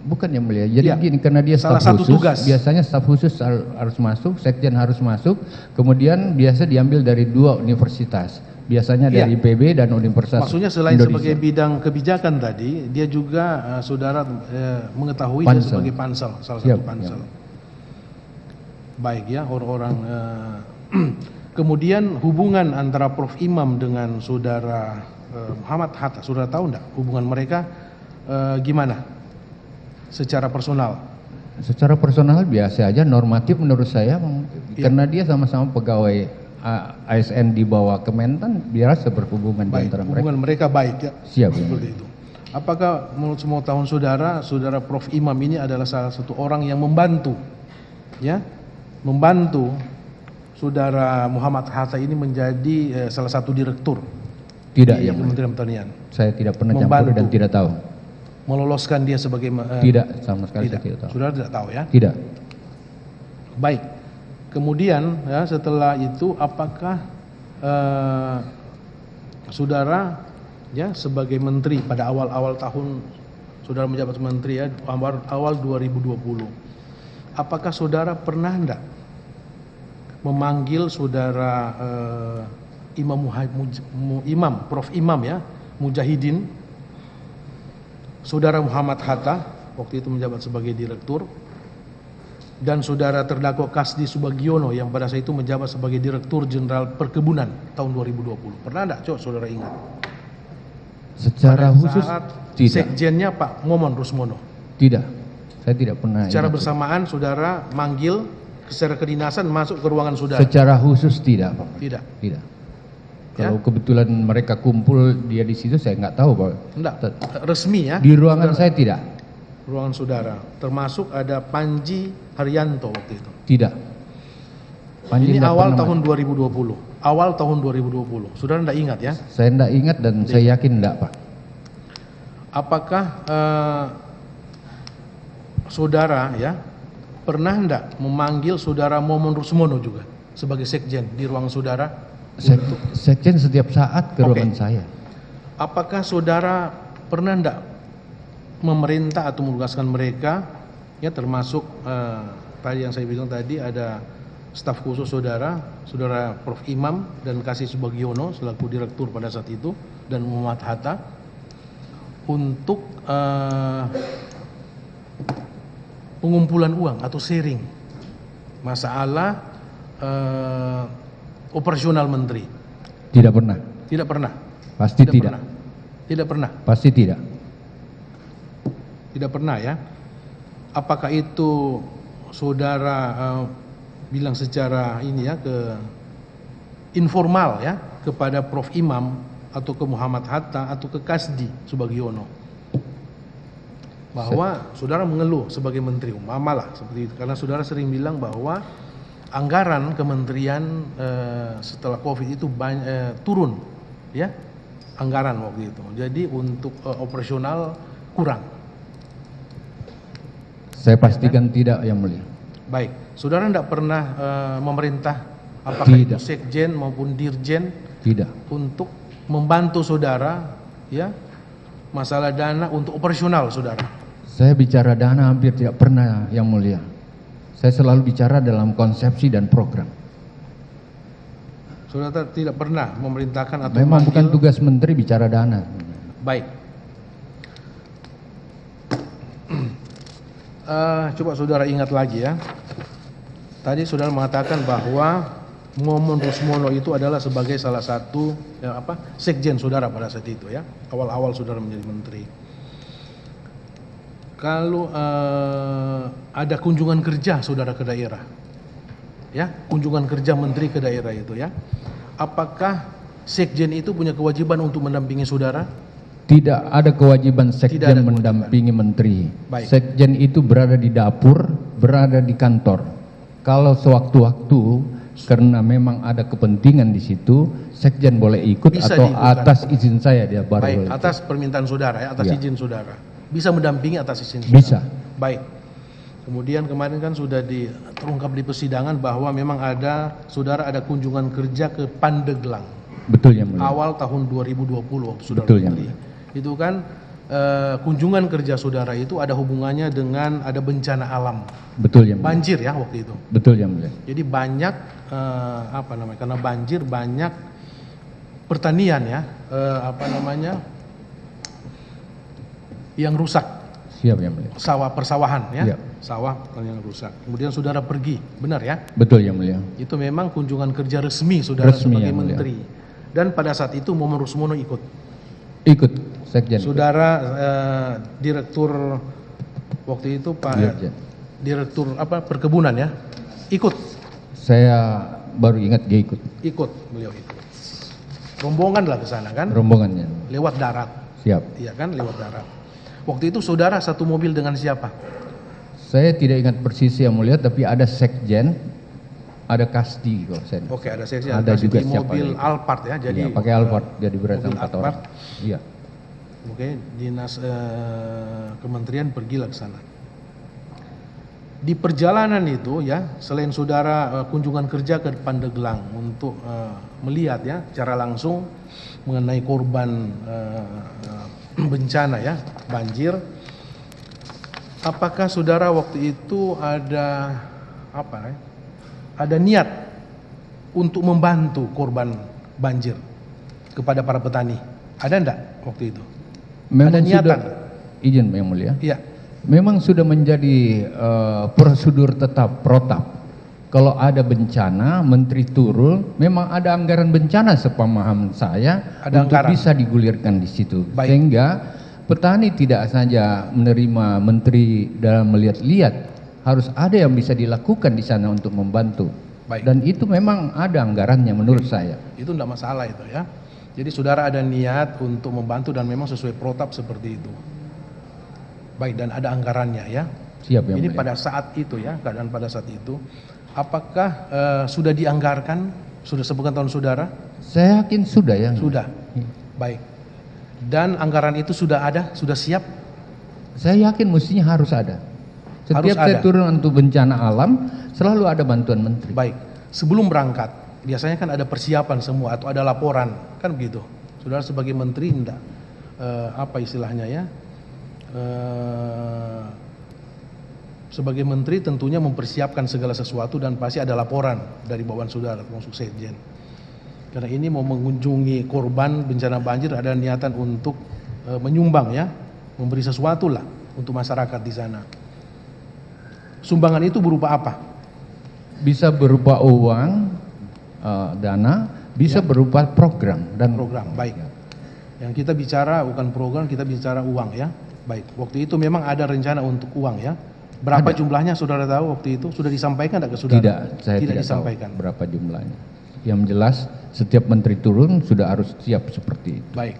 Bukan yang mulia. Jadi Ya. gini, karena dia Salah staf satu khusus, tugas. biasanya staf khusus harus masuk, sekjen harus masuk, kemudian biasa diambil dari 2 universitas. Biasanya Iya. dari IPB dan Universitas Maksudnya selain Indonesia. sebagai bidang kebijakan tadi, dia juga saudara mengetahui dia Pansel. sebagai pansel, salah Siap, satu pansel. ya. Baik ya, orang-orang kemudian hubungan antara Prof. Imam dengan saudara Muhammad Hatta, saudara tahu enggak hubungan mereka gimana? Secara personal. Secara personal biasa aja, normatif menurut saya, Iya. karena dia sama-sama pegawai ASN di bawah Kementan, biasa berhubungan di Baik, antara mereka. hubungan mereka baik ya. Siap. Ya. Seperti itu. Apakah menurut semua tahun saudara Prof. Imam ini adalah salah satu orang yang membantu, ya, membantu saudara Muhammad Hatta ini menjadi salah satu direktur Tidak, di yang Kementerian Pertanian, saya tidak pernah Membantu. campur dan tidak tahu. meloloskan dia sebagai Tidak, sama sekali saya tidak tahu. Saudara tidak tahu ya. Tidak. Baik. Kemudian ya setelah itu apakah saudara ya sebagai menteri pada awal-awal tahun saudara menjabat menteri ya awal 2020, apakah saudara pernah enggak memanggil saudara Imam Prof. Imam ya Mujahidin, saudara Muhammad Hatta waktu itu menjabat sebagai direktur, dan saudara terdakwa Kasdi Subagiono yang pada saat itu menjabat sebagai Direktur Jenderal Perkebunan tahun 2020. Pernah enggak? Coba saudara ingat. Secara Pada khusus saat tidak. sekjennya Pak Momon Rusmono. Tidak. Saya tidak pernah. Secara ingat. bersamaan saudara manggil secara kedinasan masuk ke ruangan saudara? Secara khusus tidak, Pak. Tidak. Tidak. Ya? Kalau kebetulan mereka kumpul dia di situ, saya nggak tahu, Pak. Enggak, resmi ya? Di ruangan saudara. saya tidak. Ruangan saudara, termasuk ada Panji Haryanto waktu itu. Tidak. Panji Ini nggak awal pernah tahun 2020. Awal tahun 2020. Saudara enggak ingat ya? Saya nggak ingat dan saya yakin enggak, Pak. Apakah saudara ya pernah enggak memanggil saudara Momon Rusmono juga sebagai sekjen di ruang saudara? Sekjen setiap saat ke ruangan saya. Apakah saudara pernah enggak memerintah atau menugaskan mereka ya, termasuk tadi yang saya bilang tadi ada staf khusus saudara Prof. Imam dan Kasih Subagiono selaku direktur pada saat itu dan Muhammad Hatta untuk pengumpulan uang atau sharing masalah operasional menteri? Tidak pernah. Tidak pernah. Pasti tidak. Pernah. Tidak pernah. Pasti tidak. Tidak pernah ya. Apakah itu saudara bilang secara ini ya ke informal ya kepada Prof. Imam atau ke Muhammad Hatta atau ke Kasdi Subagiono bahwa saudara mengeluh sebagai menteri umpamalah seperti itu, karena saudara sering bilang bahwa anggaran kementerian setelah Covid itu turun ya anggaran waktu itu, jadi untuk operasional kurang. Saya pastikan tidak, Yang Mulia. Baik, saudara tidak pernah memerintah apakah itu Tidak. sekjen maupun dirjen Tidak. untuk membantu saudara ya masalah dana untuk operasional saudara? Saya bicara dana hampir tidak pernah, Yang Mulia. Saya selalu bicara dalam konsepsi dan program. Saudara tidak pernah memerintahkan atau Memang memanggil? bukan tugas menteri bicara dana. Baik. Coba saudara ingat lagi ya. Tadi saudara mengatakan bahwa Momon Rusmono itu adalah sebagai salah satu sekjen saudara pada saat itu ya. Awal-awal saudara menjadi menteri. Kalau ada kunjungan kerja saudara ke daerah, ya kunjungan kerja menteri ke daerah itu ya, apakah sekjen itu punya kewajiban untuk mendampingi saudara? Tidak ada kewajiban Tidak ada sekjen kewajiban. mendampingi menteri. Baik. Sekjen itu berada di dapur, berada di kantor. Kalau sewaktu-waktu karena memang ada kepentingan di situ, sekjen boleh ikut Bisa atau diikutkan. atas izin saya dia baru Baik, boleh. atas permintaan saudara ya, atas Ya. izin saudara. Bisa mendampingi atas izin saudara. Bisa. Baik. Kemudian kemarin kan sudah terungkap di persidangan bahwa memang saudara ada kunjungan kerja ke Pandeglang Betul, Yang Mulia. awal tahun 2020 waktu saudara Betul, Yang menteri. Itu kan kunjungan kerja saudara itu ada hubungannya dengan ada bencana alam, Betul, Yang Mulia. banjir ya waktu itu. Betul, Yang Mulia. Jadi banyak karena banjir banyak pertanian ya yang rusak, Siap, Yang Mulia. sawah persawahan ya, Iya. sawah yang rusak. Kemudian saudara pergi, benar ya? Betul, Yang Mulia. Itu memang kunjungan kerja resmi saudara Resmi, sebagai Yang Mulia. menteri. Dan pada saat itu Momon Rusmono ikut. Ikut sekjen. Saudara direktur waktu itu Pak Dirjen. direktur perkebunan ya, ikut. Saya baru ingat dia ikut. Ikut beliau ikut. Rombongan lah ke sana kan, Rombongannya. lewat darat. Siap. Iya kan, lewat darat. Waktu itu saudara satu mobil dengan siapa? Saya tidak ingat persis, Yang Mulia, tapi ada sekjen, ada kasdi kalau saya. Oke, ada seksi, Ada juga di siapa mobil lagi. Alphard ya, jadi Iya, pakai Alphard, jadi berarti mobil 4 orang. Alphard. Iya. Oke, dinas kementerian pergilah ke sana. Di perjalanan itu ya, selain saudara kunjungan kerja ke Pandeglang untuk melihat ya secara langsung mengenai korban bencana ya, banjir. Apakah saudara waktu itu ada ada niat untuk membantu korban banjir kepada para petani? Ada enggak waktu itu? Memang Ada niatan? sudah izin, Yang Mulia. Iya. Memang sudah menjadi prosedur tetap protap. Kalau ada bencana, menteri turun, memang ada anggaran bencana sepemahaman saya Ada untuk anggaran. bisa digulirkan di situ. Baik. Sehingga petani tidak saja menerima menteri dalam melihat-lihat, harus ada yang bisa dilakukan di sana untuk membantu. Baik. Dan itu memang ada anggarannya menurut saya. Itu tidak masalah itu ya. Jadi saudara ada niat untuk membantu dan memang sesuai protap seperti itu. Baik, dan ada anggarannya ya. Siap yang Ini mulia. pada saat itu ya, keadaan pada saat itu. Apakah sudah dianggarkan, sudah sepengetahuan saudara? Saya yakin sudah ya. Sudah. Baik. Dan anggaran itu sudah ada, sudah siap? Saya yakin mestinya harus ada. Setiap Harus saya ada. turun untuk bencana alam, selalu ada bantuan menteri. Baik. Sebelum berangkat, biasanya kan ada persiapan semua atau ada laporan, kan begitu. Saudara sebagai menteri enggak apa istilahnya ya? Sebagai menteri tentunya mempersiapkan segala sesuatu dan pasti ada laporan dari bawahan saudara termasuk sekjen. Karena ini mau mengunjungi korban bencana banjir, ada niatan untuk menyumbang ya, memberi sesuatu lah untuk masyarakat di sana. Sumbangan itu berupa apa? Bisa berupa uang, dana, bisa berupa program dan Program, baik. Yang kita bicara bukan program, kita bicara uang ya. Baik, waktu itu memang ada rencana untuk uang ya. Berapa Ada. jumlahnya saudara tahu waktu itu? Sudah disampaikan tidak ke saudara? Tidak, saya tidak disampaikan. tahu berapa jumlahnya. Yang jelas setiap menteri turun sudah harus siap seperti itu. Baik,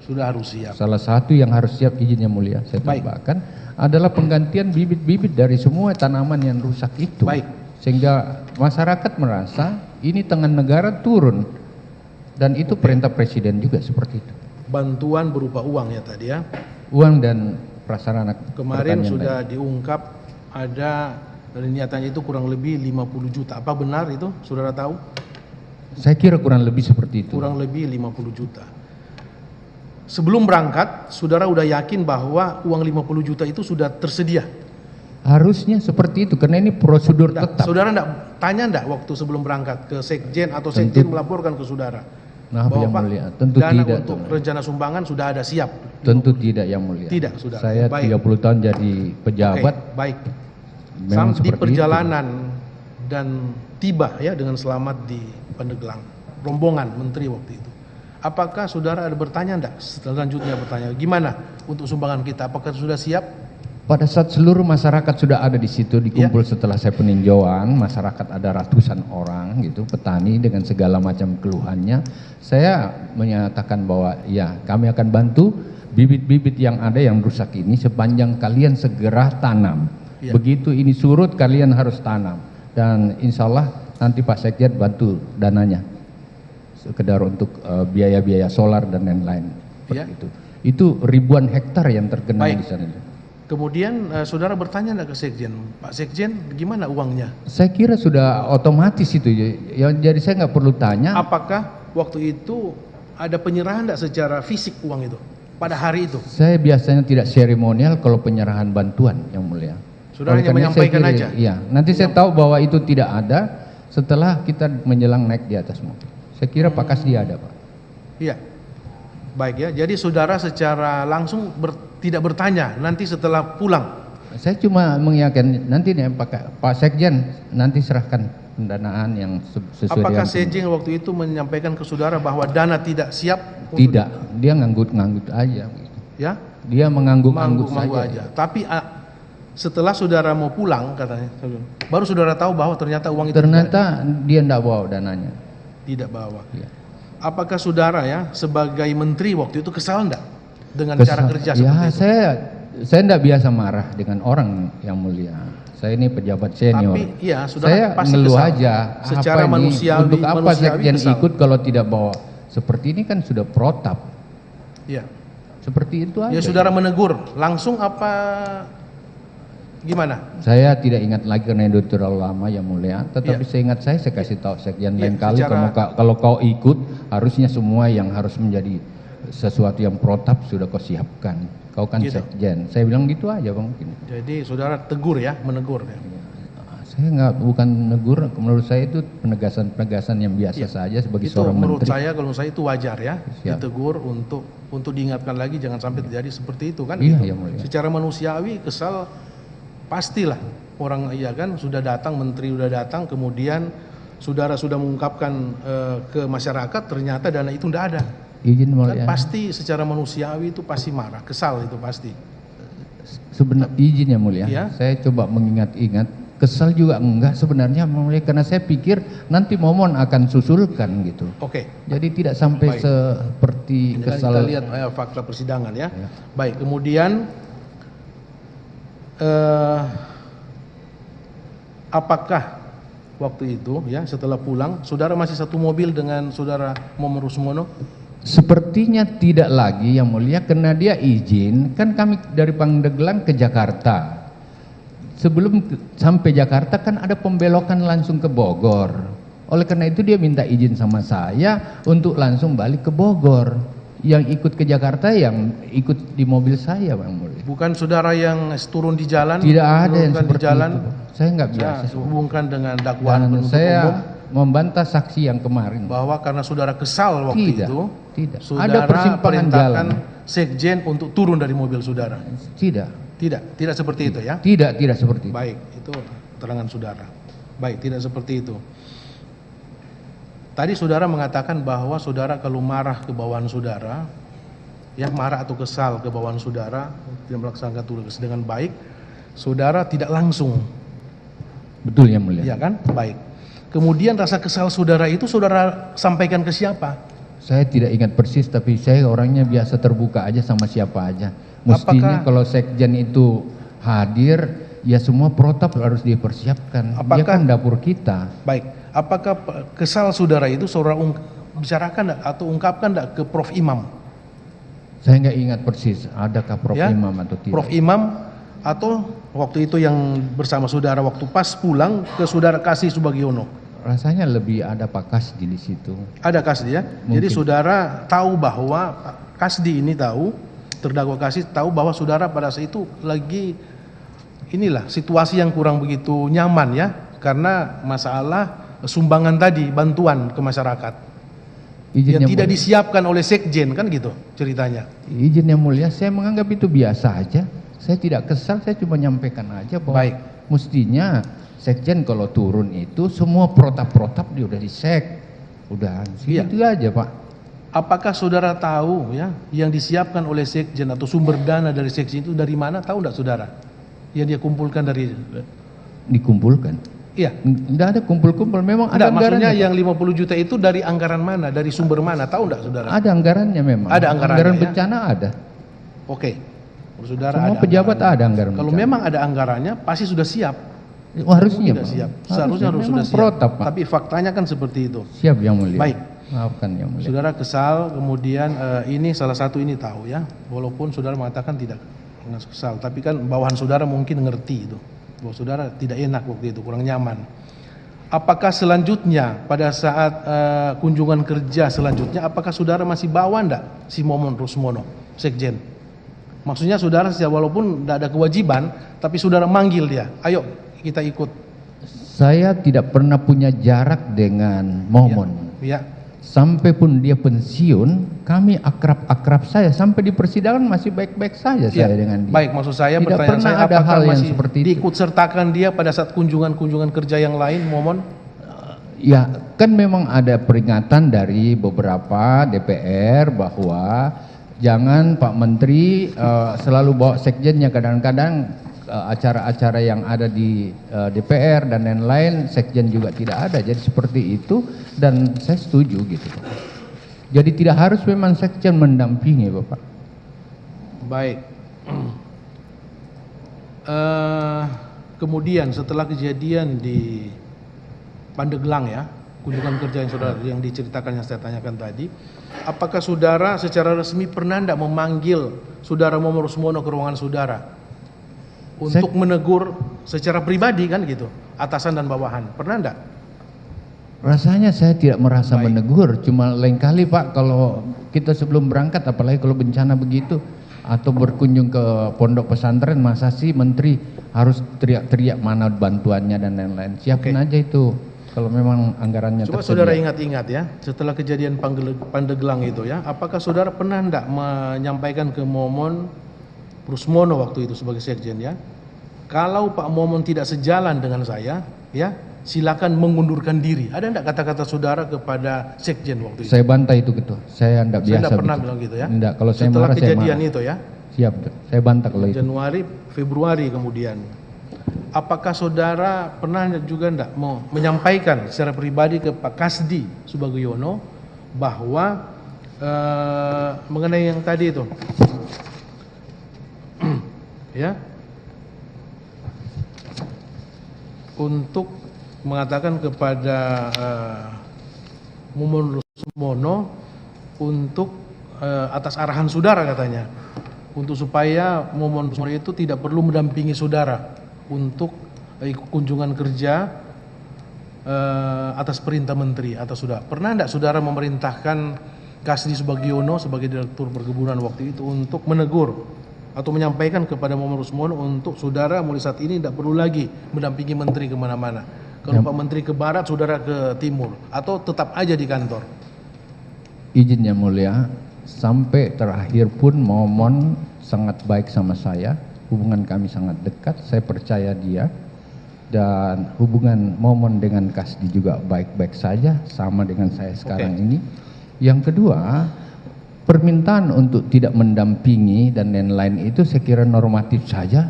sudah harus siap. Salah satu yang harus siap, izin yang mulia saya Baik. tambahkan, adalah penggantian bibit-bibit dari semua tanaman yang rusak itu. Baik. Sehingga masyarakat merasa ini tangan negara turun, dan itu perintah presiden juga seperti itu. Bantuan berupa uang ya tadi ya. Uang dan prasarana Kemarin pertanian sudah lain. diungkap ada dari niatannya itu kurang lebih 50 juta. Apa benar itu? Saudara tahu? Saya kira kurang lebih seperti itu. Kurang lebih 50 juta. Sebelum berangkat, saudara udah yakin bahwa uang 50 juta itu sudah tersedia? Harusnya seperti itu karena ini prosedur Nggak, tetap. saudara tanya enggak waktu sebelum berangkat ke sekjen atau sekjen melaporkan ke saudara? Nah, bahwa yang Pak, mulia, tentu dana tidak. untuk rencana sumbangan sudah ada siap. Tentu tidak yang mulia. Tidak, saudara. Saya Baik. 30 tahun jadi pejabat. Oke, baik. Memang Di seperti perjalanan dan tiba ya dengan selamat di Pandeglang, rombongan menteri waktu itu. Apakah saudara ada bertanya enggak? Selanjutnya bertanya, gimana untuk sumbangan kita? Apakah sudah siap? Pada saat seluruh masyarakat sudah ada di situ, dikumpul setelah saya peninjauan, masyarakat ada ratusan orang gitu, petani dengan segala macam keluhannya. Saya menyatakan bahwa ya kami akan bantu bibit-bibit yang ada yang rusak ini sepanjang kalian segera tanam. Ya. Begitu ini surut kalian harus tanam. Dan insya Allah nanti Pak Sekjen bantu dananya. Sekedar untuk biaya-biaya solar dan lain-lain. Ya. Itu ribuan hektar yang terkena Baik. di sana. Kemudian saudara bertanya enggak ke sekjen? Pak sekjen, gimana uangnya? Saya kira sudah otomatis itu. Ya, jadi saya nggak perlu tanya. Apakah waktu itu ada penyerahan enggak secara fisik uang itu pada hari itu? Saya biasanya tidak seremonial kalau penyerahan bantuan yang mulia. Saudara Oleh hanya karena menyampaikan saya aja? Iya, nanti saya tahu bahwa itu tidak ada setelah kita menjelang naik di atas mobil. Saya kira Pak Kasdi ada, Pak. Iya. Baik ya, jadi saudara secara langsung tidak bertanya nanti setelah pulang. Saya cuma mengiyakan nanti nih Pak Sekjen nanti serahkan pendanaan yang sesuai Apakah dengan sekjen waktu itu menyampaikan ke saudara bahwa dana tidak siap? tidak, dia nganggut-nganggut aja gitu. Ya, Dia mengangguk-angguk manggu saja. aja. Tapi setelah saudara mau pulang katanya, baru saudara tahu bahwa ternyata uang itu Ternyata dia tidak bawa dananya. tidak bawa. Iya. Apakah saudara ya sebagai menteri waktu itu kesal enggak dengan Kesal. cara kerja Ya, seperti itu? saya tidak biasa marah dengan orang yang mulia. Saya ini pejabat senior. Tapi iya, saudara Saya pasti ngeluh kesal. aja. Secara apa ini, manusiawi, untuk apa sekjen kesal. ikut kalau tidak bawa? Seperti ini kan sudah protap. Iya. Seperti itu aja. Ya saudara menegur langsung apa gimana? Saya tidak ingat lagi karena itu terlalu lama yang mulia. Tetapi Iya. saya ingat saya kasih tahu sekjen Iya, lain kali kalau kau ikut harusnya semua yang harus menjadi sesuatu yang protap sudah kau siapkan. Kau kan Gitu. sekjen. Saya bilang gitu aja bang. Jadi saudara tegur ya, menegur ya. Saya nggak, bukan negur, menurut saya itu penegasan yang biasa saja sebagai Itu seorang menurut menteri. saya, kalau menurut saya itu wajar ya, Siap. ditegur untuk diingatkan lagi jangan sampai terjadi seperti itu kan. Iya, gitu. yang mulia. Secara manusiawi kesal pastilah orang, iya kan, sudah datang, menteri sudah datang, kemudian saudara sudah mengungkapkan ke masyarakat ternyata dana itu tidak ada. Izin Kan mulia. pasti secara manusiawi itu pasti marah, kesal itu pasti. Sebenarnya izin yang mulia, Ya. saya coba mengingat-ingat, kesal juga enggak sebenarnya yang mulia, karena saya pikir nanti Momon akan susulkan gitu. Oke. Jadi tidak sampai Baik. seperti Ini kan kesal. kita lihat fakta persidangan ya. Ya. Baik, kemudian apakah waktu itu ya setelah pulang saudara masih satu mobil dengan saudara Momon Rusmono? Sepertinya tidak lagi yang mulia, karena dia izin, kan kami dari Pandeglang ke Jakarta. Sebelum sampai Jakarta kan ada pembelokan langsung ke Bogor. Oleh karena itu dia minta izin sama saya untuk langsung balik ke Bogor. Yang ikut ke Jakarta yang ikut di mobil saya, Bang Mulia. Bukan saudara yang turun di jalan? Tidak ada yang menurunkan seperti di jalan? itu. Saya nggak Saya biasa. hubungkan dengan dakwaan Dan penuntut saya umum membantah saksi yang kemarin. bahwa karena saudara kesal waktu Tidak, itu, tidak. Ada saudara persimpangan perintahkan jalan. sekjen untuk turun dari mobil saudara. Tidak seperti itu ya? Tidak seperti itu. Baik, itu keterangan saudara. Baik, tidak seperti itu. Tadi saudara mengatakan bahwa saudara kalau marah ke bawahan saudara, ya marah atau kesal ke bawahan saudara, tidak melaksanakan tugas dengan baik, saudara tidak langsung, Betul yang mulia. ya kan? Baik. Kemudian rasa kesal saudara itu saudara sampaikan ke siapa? Saya tidak ingat persis, tapi saya orangnya biasa terbuka aja sama siapa aja. Mestinya kalau sekjen itu hadir, ya semua protap harus dipersiapkan. Dia kan dapur kita. Baik. Apakah kesal saudara itu saudara bicarakan atau ungkapkan ke Prof Imam? Saya nggak ingat persis, adakah Prof Ya, Imam atau tidak. Prof Imam atau waktu itu yang bersama saudara waktu pas pulang ke saudara Kasih Subagiono? Rasanya lebih ada Pak Kasdi di situ. Ada Kasdi ya? Mungkin. Jadi saudara tahu bahwa Kasdi ini tahu, terdakwa Kasdi tahu bahwa saudara pada saat itu lagi inilah situasi yang kurang begitu nyaman ya, karena masalah sumbangan tadi, bantuan ke masyarakat. Izin Yang yang tidak mulia. disiapkan oleh sekjen kan gitu ceritanya. Izin yang mulia, saya menganggap itu biasa aja. Saya tidak kesal, saya cuma nyampaikan aja bahwa Baik. mestinya sekjen kalau turun itu semua protap-protap dia udah disek. Udah, Iya. segitu aja Pak. Apakah saudara tahu ya yang disiapkan oleh sekjen atau sumber dana dari sekjen itu dari mana? Tahu enggak saudara? Yang dia kumpulkan dari Dikumpulkan. Iya. Tidak ada kumpul-kumpul, memang Enggak, ada maksudnya anggarannya. yang 50 juta itu dari anggaran mana? Dari sumber mana? Tahu enggak saudara? Ada anggarannya memang. Ada anggarannya, Anggaran ya? bencana ada. Oke. Kalau saudara Semua ada pejabat anggarannya. ada anggaran Kalau bencana. memang ada anggarannya pasti sudah siap. Harusnya Sudah Pak. siap. Seharusnya harus Memang sudah siap. protap Pak. Tapi faktanya kan seperti itu. Siap yang mulia. Baik. Maafkan yang mulia. Saudara kesal, kemudian ini salah satu ini tahu ya, walaupun saudara mengatakan tidak kesal, tapi kan bawahan saudara mungkin ngerti itu, bahwa saudara tidak enak waktu itu, kurang nyaman. Apakah selanjutnya pada saat kunjungan kerja selanjutnya, apakah saudara masih bawa enggak si Momon Rusmono, sekjen? Maksudnya saudara walaupun tidak ada kewajiban, tapi saudara manggil dia, ayo kita ikut. Saya tidak pernah punya jarak dengan Momon. Ya. Sampai pun dia pensiun, kami akrab-akrab saya. Sampai di persidangan masih baik-baik saja Ya. saya dengan dia. Baik, maksud saya Tidak pertanyaan pernah saya ada apakah hal yang masih seperti itu. diikut sertakan dia pada saat kunjungan-kunjungan kerja yang lain, Momon? Ya, kan memang ada peringatan dari beberapa DPR bahwa jangan Pak Menteri selalu bawa sekjennya. Kadang-kadang acara-acara yang ada di DPR dan lain-lain, sekjen juga tidak ada. Jadi seperti itu, dan saya setuju gitu. Jadi tidak harus memang sekjen mendampingi Bapak. Baik. Kemudian setelah kejadian di Pandeglang ya, kunjungan kerja yang saudara yang diceritakan yang saya tanyakan tadi, apakah saudara secara resmi pernah tidak memanggil saudara Momon Rusmono ke ruangan saudara untuk menegur secara pribadi kan gitu, atasan dan bawahan, pernah enggak? Rasanya saya tidak merasa Baik. menegur, cuma lain kali Pak kalau kita sebelum berangkat, apalagi kalau bencana begitu, atau berkunjung ke pondok pesantren, masa sih menteri harus teriak-teriak mana bantuannya dan lain-lain. Siapin Oke. aja itu kalau memang anggarannya Coba tersedia. saudara ingat-ingat ya, setelah kejadian Pandeglang itu ya, apakah saudara pernah enggak menyampaikan ke Momon Rusmono waktu itu sebagai sekjen ya, kalau Pak Momon tidak sejalan dengan saya ya, silakan mengundurkan diri. Ada enggak kata-kata saudara kepada sekjen waktu itu? Saya bantah itu gitu. Saya tidak Saya biasa. enggak pernah begitu. bilang gitu ya. Enggak, kalau saya Setelah marah saya kejadian marah. itu ya, Siap, saya bantah kalau itu. Januari, Februari kemudian. Apakah saudara pernah juga enggak mau menyampaikan secara pribadi ke Pak Kasdi Subagiono bahwa mengenai yang tadi itu, ya, untuk mengatakan kepada Momon Rusmono untuk atas arahan saudara katanya, untuk supaya Momon Rusmono itu tidak perlu mendampingi saudara untuk ikut kunjungan kerja atas perintah menteri atau sudah pernah tidak saudara memerintahkan Kasdi Subagiono sebagai direktur perkebunan waktu itu untuk menegur atau menyampaikan kepada Momon Rusmono untuk saudara mulai saat ini tidak perlu lagi mendampingi menteri kemana-mana, kalau Pak Menteri ke barat saudara ke timur, atau tetap aja di kantor? Izin yang mulia, sampai terakhir pun Momon sangat baik sama saya, hubungan kami sangat dekat, saya percaya dia, dan hubungan Momon dengan Kasdi juga baik-baik saja, sama dengan saya sekarang ini. Yang kedua, permintaan untuk tidak mendampingi dan lain-lain itu saya kira normatif saja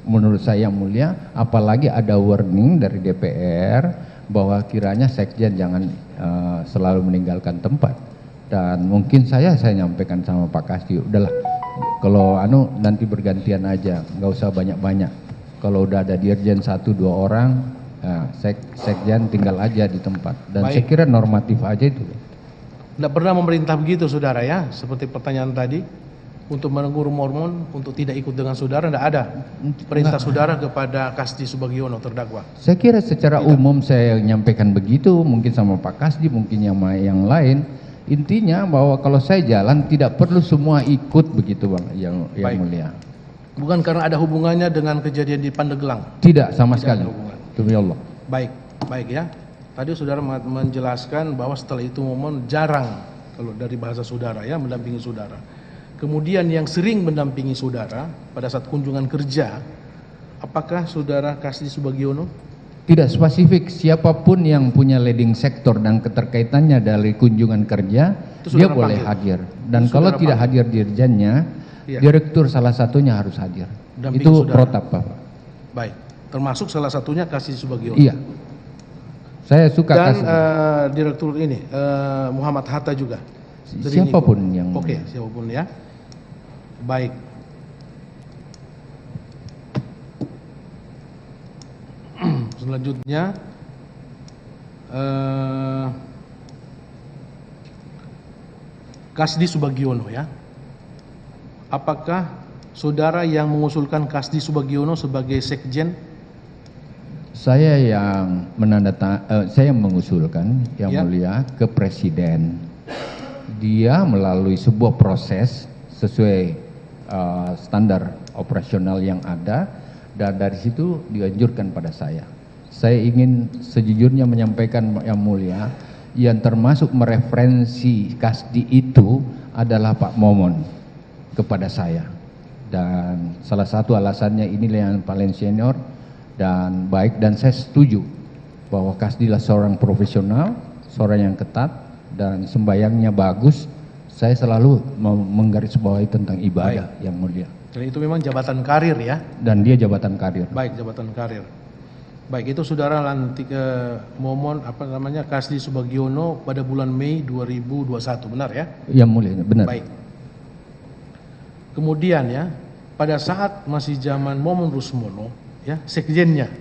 menurut saya yang mulia, apalagi ada warning dari DPR bahwa kiranya sekjen jangan selalu meninggalkan tempat. Dan mungkin saya nyampaikan sama Pak Kasdi, udahlah kalau nanti bergantian aja, nggak usah banyak-banyak. Kalau udah ada dirjen 1-2 orang, sekjen tinggal aja di tempat. Dan saya kira normatif aja itu. Tidak pernah memerintah begitu saudara ya, seperti pertanyaan tadi, untuk menegur Momon untuk tidak ikut dengan saudara, tidak ada perintah saudara kepada Kasdi Subagiono terdakwa? Saya kira secara umum saya menyampaikan begitu, mungkin sama Pak Kasdi, mungkin yang lain. Intinya bahwa kalau saya jalan tidak perlu semua ikut begitu Bang, yang mulia. Bukan karena ada hubungannya dengan kejadian di Pandeglang? Tidak sama sekali. Demi Allah. Baik ya. Tadi saudara menjelaskan bahwa setelah itu Momon jarang, kalau dari bahasa saudara ya, mendampingi saudara. Kemudian yang sering mendampingi saudara pada saat kunjungan kerja, apakah saudara Kasdi Subagiono? Tidak spesifik, siapapun yang punya leading sektor dan keterkaitannya dari kunjungan kerja, dia boleh hadir. Dan kalau tidak hadir dirjennya, direktur salah satunya harus hadir. Itu protap Bapak. Baik, termasuk salah satunya Kasdi Subagiono. Iya. Saya suka dan direktur ini Muhammad Hatta juga. Siapapun yang. Oke, siapapun ya. Baik. Selanjutnya Kasdi Subagiono ya. Apakah saudara yang mengusulkan Kasdi Subagiono sebagai sekjen? Saya yang saya mengusulkan yang mulia ke presiden. Dia melalui sebuah proses sesuai standar operasional yang ada, dan dari situ dianjurkan pada saya. Saya ingin sejujurnya menyampaikan yang mulia, yang termasuk mereferensi Kasdi itu adalah Pak Momon kepada saya. Dan salah satu alasannya inilah yang paling senior dan baik, dan saya setuju bahwa Kasdi adalah seorang profesional, seorang yang ketat dan sembayangnya bagus. Saya selalu menggarisbawahi tentang ibadah yang mulia. Dan itu memang jabatan karir ya? Dan dia jabatan karir. Baik, jabatan karir. Baik, itu saudara lantik Momon Kasdi Subagiono pada bulan Mei 2021, benar ya? Yang mulia, benar. Baik. Kemudian ya, pada saat masih zaman Momon Rusmono, ya, sekjennya,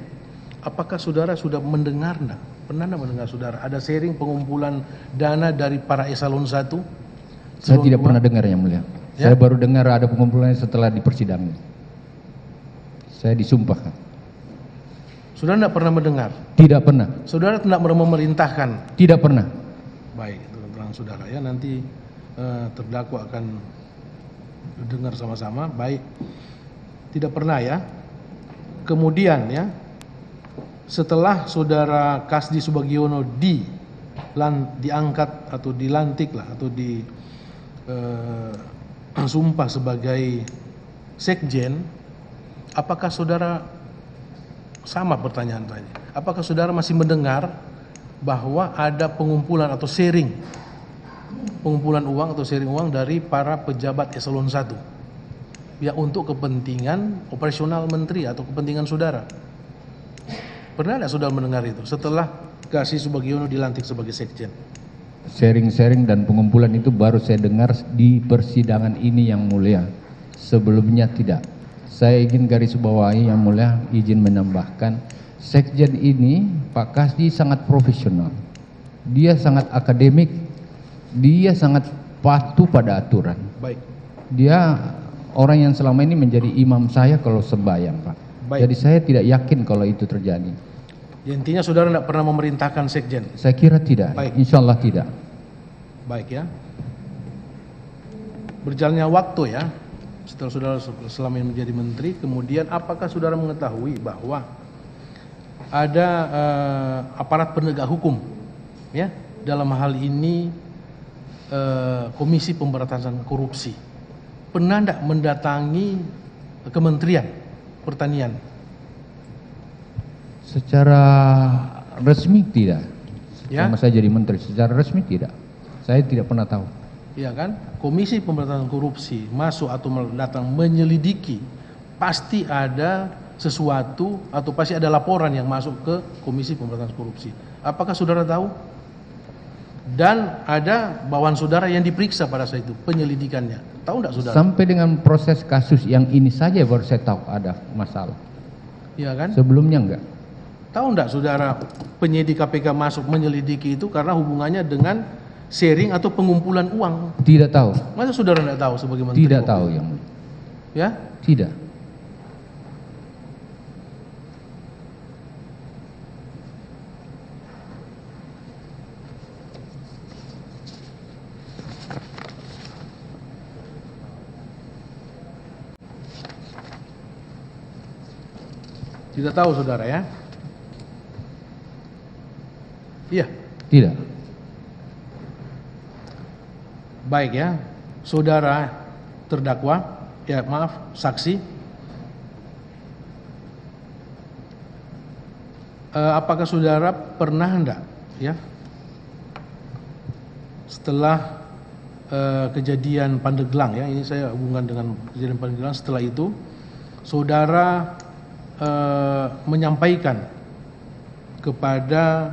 apakah saudara sudah mendengar enggak? Pernah enggak mendengar saudara ada sharing pengumpulan dana dari para eselon 1? Saya tidak pernah dengar yang mulia. Ya? Saya baru dengar ada pengumpulannya setelah di persidangan. Saya disumpahkan. Saudara tidak pernah mendengar? Tidak pernah. Saudara tidak pernah memerintahkan? Tidak pernah. Baik, terang saudara ya, nanti terdakwa akan dengar sama-sama. Baik, tidak pernah ya. Kemudian ya, setelah saudara Kasdi Subagiono diangkat atau dilantik lah, atau sumpah sebagai sekjen, apakah saudara, sama pertanyaan tadi, apakah saudara masih mendengar bahwa ada pengumpulan atau sharing, pengumpulan uang atau sharing uang dari para pejabat eselon 1? ya untuk kepentingan operasional menteri atau kepentingan saudara. Pernah tidak saudara mendengar itu setelah Kasih Subagiono dilantik sebagai sekjen? Sharing-sharing dan pengumpulan itu baru saya dengar di persidangan ini yang mulia. Sebelumnya tidak. Saya ingin garis bawahi yang mulia, izin menambahkan, sekjen ini Pak Kasdi sangat profesional. Dia sangat akademik, dia sangat patuh pada aturan. Baik. Dia orang yang selama ini menjadi imam saya kalau sembahyang, Pak. Baik. Jadi saya tidak yakin kalau itu terjadi. Ya, intinya saudara tidak pernah memerintahkan sekjen. Saya kira tidak. Baik. Insya Allah tidak. Baik ya. Berjalannya waktu ya, setelah saudara selama ini menjadi menteri, kemudian apakah saudara mengetahui bahwa ada aparat penegak hukum, ya, dalam hal ini Komisi Pemberantasan Korupsi, pernah tidak mendatangi Kementerian Pertanian? Secara resmi tidak. Ya. Selama saya jadi menteri, secara resmi tidak. Saya tidak pernah tahu. Ya kan, Komisi Pemberantasan Korupsi masuk atau datang menyelidiki, pasti ada sesuatu atau pasti ada laporan yang masuk ke Komisi Pemberantasan Korupsi. Apakah saudara tahu? Dan ada bawahan saudara yang diperiksa pada saat itu, penyelidikannya. Tahu enggak saudara? Sampai dengan proses kasus yang ini saja baru saya tahu ada masalah. Iya kan? Sebelumnya enggak. Tahu enggak saudara, penyidik KPK masuk menyelidiki itu karena hubungannya dengan sharing atau pengumpulan uang. Tidak tahu. Masa saudara enggak tahu sebagai menteri? Tidak tahu yang mulia. Ya? Tidak. Tidak tahu saudara ya? Iya. Tidak. Baik ya, saudara terdakwa, ya maaf, saksi. Apakah saudara pernah enggak ya, setelah kejadian Pandeglang ya, ini saya hubungkan dengan kejadian Pandeglang, setelah itu saudara menyampaikan kepada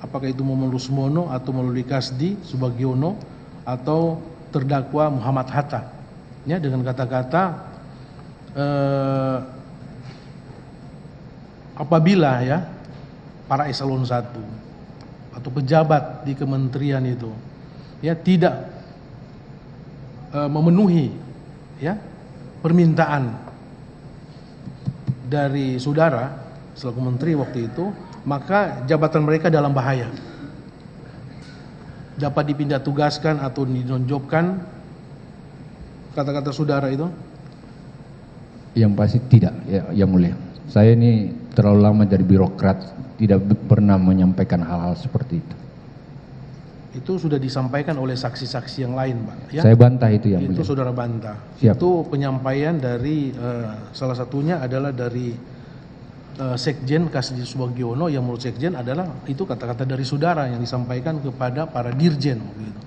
apakah itu Momen Rusmono atau melalui Kasdi Subagiono atau terdakwa Muhammad Hatta ya, dengan kata-kata apabila ya para eselon 1 atau pejabat di kementerian itu ya tidak memenuhi ya permintaan dari saudara selaku menteri waktu itu, maka jabatan mereka dalam bahaya, dapat dipindah tugaskan atau dinonjobkan. Kata-kata saudara itu? Yang pasti tidak, ya, yang mulia. Saya ini terlalu lama jadi birokrat, tidak pernah menyampaikan hal-hal seperti itu. Itu sudah disampaikan oleh saksi-saksi yang lain, Pak. Ya? Saya bantah itu yang mulia. Itu saudara bantah. Siap. Itu penyampaian dari salah satunya adalah dari Sekjen Kasdi Subagiono, yang menurut Sekjen adalah itu kata-kata dari saudara yang disampaikan kepada para dirjen. Gitu.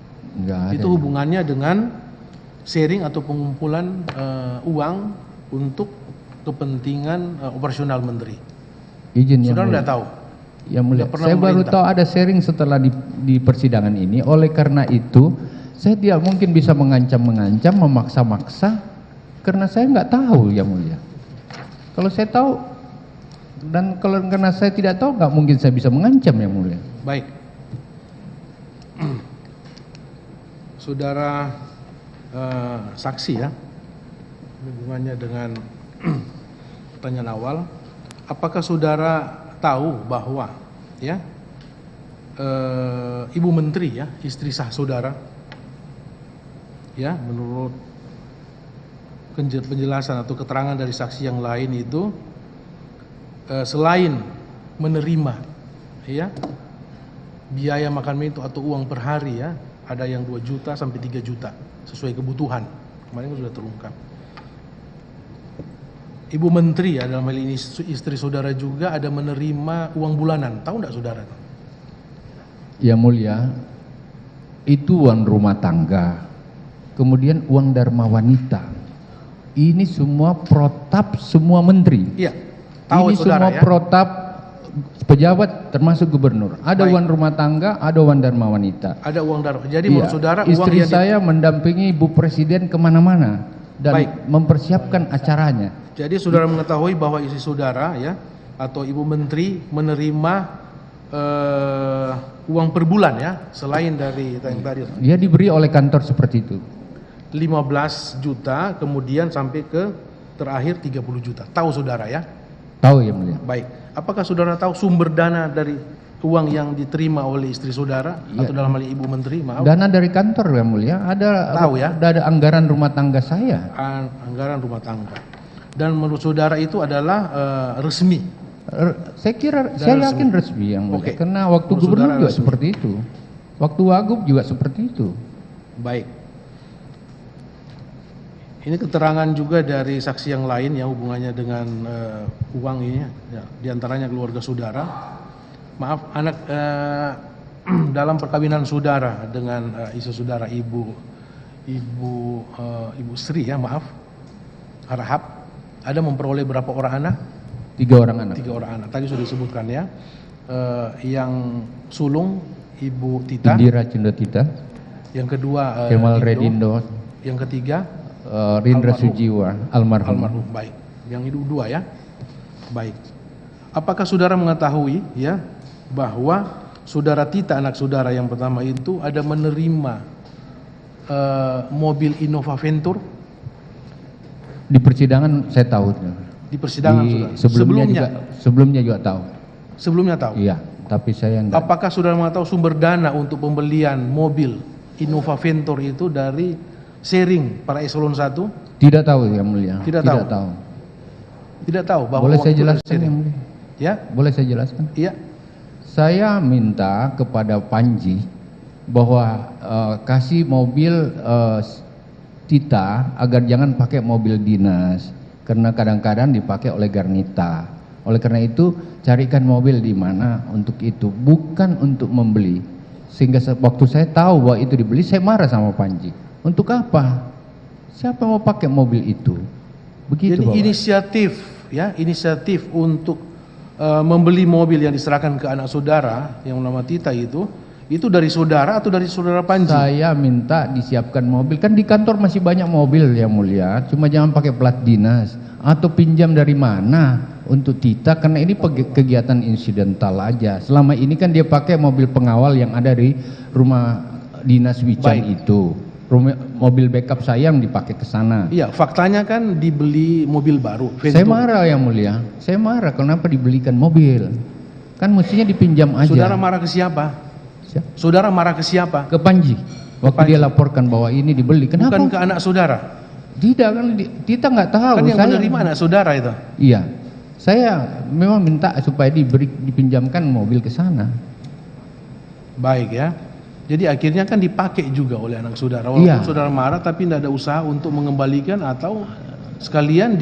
Itu hubungannya dengan sharing atau pengumpulan uang untuk kepentingan operasional menteri. Izin saudara yang tidak tahu? Yang mulia, saya baru tahu ada sharing setelah di persidangan ini. Oleh karena itu, saya tidak mungkin bisa mengancam-mengancam, memaksa-maksa, karena saya nggak tahu, yang mulia. Kalau saya tahu, dan kalau karena saya tidak tahu, nggak mungkin saya bisa mengancam, yang mulia. Baik. Saudara saksi ya, hubungannya dengan pertanyaan awal, apakah saudara tahu bahwa ya Ibu Menteri ya, istri sah saudara ya, menurut penjelasan atau keterangan dari saksi yang lain itu selain menerima ya biaya makan minum atau uang per hari ya, ada yang 2 juta sampai 3 juta sesuai kebutuhan, kemarin sudah terungkap. Ibu Menteri ya, dalam hal ini istri saudara juga ada menerima uang bulanan, tahu enggak saudara? Yang mulia, itu uang rumah tangga, kemudian uang dharma wanita. ini semua protap semua menteri. Iya. Tahu Ini saudara semua ya. protap pejabat termasuk gubernur. Ada Baik. uang rumah tangga, ada uang dharma wanita. Ada uang darah. Jadi Iya, menurut saudara uang istri yang saya mendampingi Ibu Presiden kemana-mana dan Baik. mempersiapkan acaranya. jadi saudara mengetahui bahwa istri saudara ya atau ibu menteri menerima uang per bulan ya selain dari yang tadi Dia diberi oleh kantor seperti itu. 15 juta kemudian sampai ke terakhir 30 juta. Tahu saudara ya? Tahu ya mulia. Baik. Apakah saudara tahu sumber dana dari uang yang diterima oleh istri saudara Iya. atau dalam hal ini ibu menteri? Maaf. Dana dari kantor ya mulia. Ada Tahu ya? Ada anggaran rumah tangga saya. Anggaran rumah tangga. Dan menurut saudara itu adalah resmi. Saya kira, Dan saya yakin resmi yang mulia. Oke. Karena waktu Menurut gubernur saudara juga resmi. seperti itu. Waktu wagub juga seperti itu. Baik. Ini keterangan juga dari saksi yang lain yang hubungannya dengan uang ini, ya, diantaranya keluarga saudara. Maaf, anak dalam perkawinan saudara dengan istri saudara ibu Sri ya, maaf, Harahap, ada memperoleh berapa orang anak? 3 orang anak. 3 orang anak. Tadi sudah disebutkan ya. Yang sulung Ibu Tita, Indira Cindotita, yang kedua Kemal Indo, Redindo, yang ketiga Rindra Almarhum. Sujiwa, almarhum. almarhum. Baik. Yang itu 2 ya. Baik. Apakah saudara mengetahui ya bahwa saudara Tita anak saudara yang pertama itu ada menerima mobil Innova Venture Di persidangan saya tahu. di persidangan saudara? Sebelumnya juga tahu. Sebelumnya tahu. Iya, tapi saya enggak. Apakah saudara mengetahui sumber dana untuk pembelian mobil Innova Venture itu dari sharing para eselon 1? Tidak tahu yang mulia. Tidak tahu. Tidak tahu bahwa Boleh uang saya itu dari jelaskan sharing. yang mulia? Ya? Boleh saya jelaskan? Iya. Saya minta kepada Panji bahwa kasih mobil Tita agar jangan pakai mobil dinas karena kadang-kadang dipakai oleh Garnita. Oleh karena itu carikan mobil di mana untuk itu, bukan untuk membeli. Sehingga waktu saya tahu bahwa itu dibeli, saya marah sama Panji. Untuk apa? Siapa mau pakai mobil itu? Begitu. Jadi Bapak. inisiatif untuk membeli mobil yang diserahkan ke anak saudara yang nama Tita itu dari saudara atau dari saudara Panji? Saya minta disiapkan mobil, kan di kantor masih banyak mobil yang mulia, cuma jangan pakai plat dinas atau pinjam dari mana untuk Tita, karena ini kegiatan insidental aja. Selama ini kan dia pakai mobil pengawal yang ada di rumah dinas Wican itu. Mobil backup saya yang dipakai ke sana. Iya, faktanya kan dibeli mobil baru. Saya marah yang mulia, saya marah kenapa dibelikan mobil, kan mestinya dipinjam aja. Saudara marah ke siapa? Saudara marah ke siapa? Ke Panji. Waktu dia laporkan bahwa ini dibeli, kenapa? Bukan ke anak saudara. Tidak kan, kita nggak tahu. Kan yang menerima anak saudara itu. Iya, saya memang minta supaya dipinjamkan mobil ke sana. Baik ya. Jadi akhirnya kan dipakai juga oleh anak saudara. Walaupun saudara marah tapi tidak ada usaha untuk mengembalikan atau sekalian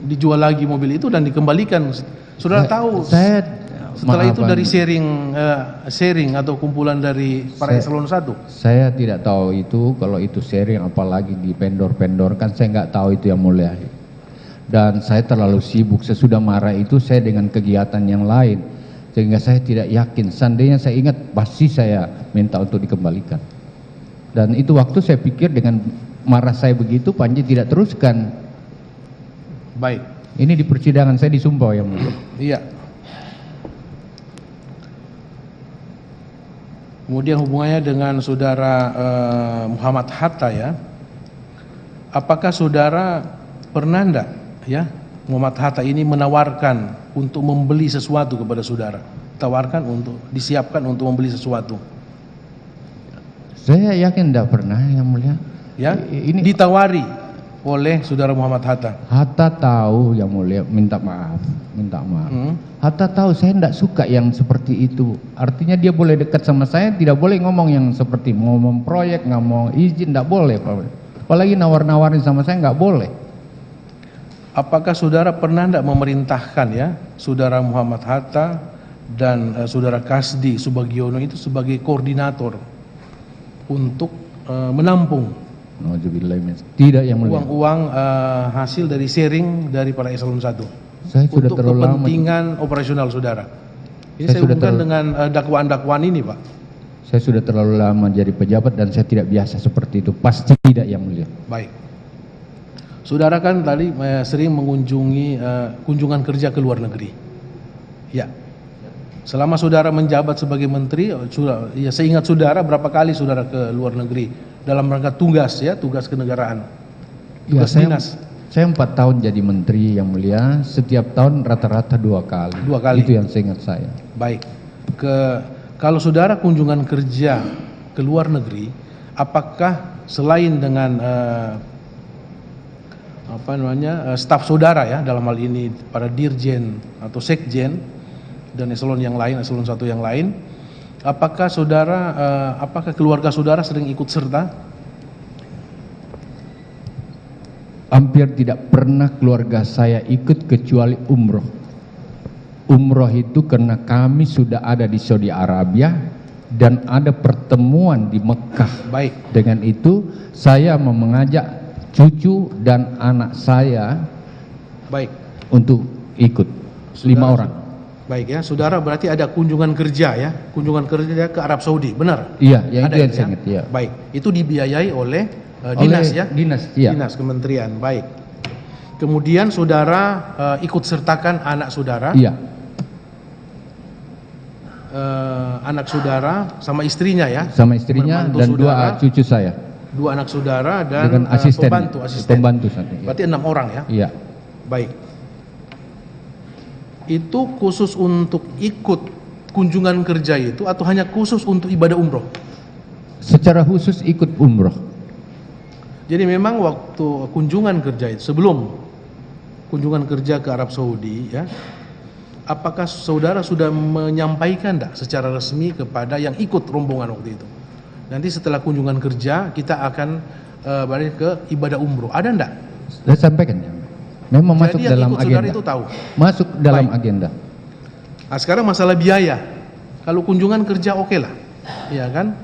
dijual lagi mobil itu dan dikembalikan. Saudara tahu. Setelah itu dari sharing atau kumpulan dari para eselon 1. Saya tidak tahu itu, kalau itu sharing apalagi di pendor-pendor, kan saya nggak tahu itu yang mulia. Dan saya terlalu sibuk, sesudah marah itu saya dengan kegiatan yang lain, sehingga saya tidak yakin. Seandainya saya ingat pasti saya minta untuk dikembalikan. Dan itu waktu saya pikir dengan marah saya begitu Panji tidak teruskan. Baik. Ini di persidangan saya disumpah yang mulia. Iya. Kemudian hubungannya dengan saudara Muhammad Hatta ya. Apakah saudara pernah enggak ya Muhammad Hatta ini menawarkan untuk membeli sesuatu kepada saudara? Tawarkan untuk disiapkan untuk membeli sesuatu. Saya yakin enggak pernah yang mulia. Ya. Ini ditawari oleh saudara Muhammad Hatta. Hatta tahu yang mulia, minta maaf. Hatta tahu saya tidak suka yang seperti itu. Artinya dia boleh dekat sama saya, tidak boleh ngomong yang seperti ngomong proyek, ngomong izin, tidak boleh. Apalagi nawar-nawarin sama saya nggak boleh. Apakah saudara pernah tidak memerintahkan ya saudara Muhammad Hatta dan saudara Kasdi Subagiono itu sebagai koordinator untuk menampung Tidak yang mulia. Uang-uang hasil dari sharing dari para eselon 1 Saya sudah untuk terlalu lama. kepentingan operasional saudara. Ini Saya saya sudah hubungkan dengan dakwaan-dakwaan ini, Pak. Saya sudah terlalu lama jadi pejabat dan saya tidak biasa seperti itu. Pasti tidak yang mulia. Baik. Saudara kan tadi sering mengunjungi kunjungan kerja ke luar negeri. Ya. Selama saudara menjabat sebagai menteri, ya saya ingat saudara berapa kali saudara ke luar negeri dalam rangka tugas ya, tugas kenegaraan. Ya, Tugas dinas. Saya 4 tahun jadi menteri yang mulia, setiap tahun rata-rata 2 kali. 2 kali. Itu yang seingat saya. Baik. Kalau saudara kunjungan kerja ke luar negeri, apakah selain dengan staf saudara ya, dalam hal ini para dirjen atau sekjen dan eselon yang lain, eselon 1 yang lain, apakah keluarga saudara sering ikut serta? Hampir tidak pernah keluarga saya ikut kecuali umroh. Umroh itu karena kami sudah ada di Saudi Arabia dan ada pertemuan di Mekah. Baik. Dengan itu saya mau mengajak cucu dan anak saya Baik. untuk ikut. 5 orang. Baik ya, saudara berarti ada kunjungan kerja ya, kunjungan kerja ke Arab Saudi, benar? Iya, yang Ada itu yang ya? saya ingat, iya. Baik, itu dibiayai oleh dinas ya? Dinas, iya. Dinas kementerian, baik. Kemudian saudara ikut sertakan anak saudara, Iya. anak saudara sama istrinya ya? Sama istrinya Membantu dan saudara, 2 cucu saya. 2 anak saudara dan Dengan asisten. pembantu satu. Iya. Berarti 6 orang ya? Iya. Baik. Itu khusus untuk ikut kunjungan kerja itu atau hanya khusus untuk ibadah umroh? Secara khusus ikut umroh. Jadi memang waktu kunjungan kerja itu, sebelum kunjungan kerja ke Arab Saudi ya, apakah saudara sudah menyampaikan enggak secara resmi kepada yang ikut rombongan waktu itu? Nanti setelah kunjungan kerja kita akan balik ke ibadah umroh. Ada enggak? Saya sampaikan ya. Memang Jadi masuk yang dalam ikut saudara agenda. itu tahu. Masuk dalam Baik. agenda. Nah, sekarang masalah biaya. Kalau kunjungan kerja oke lah, ya kan?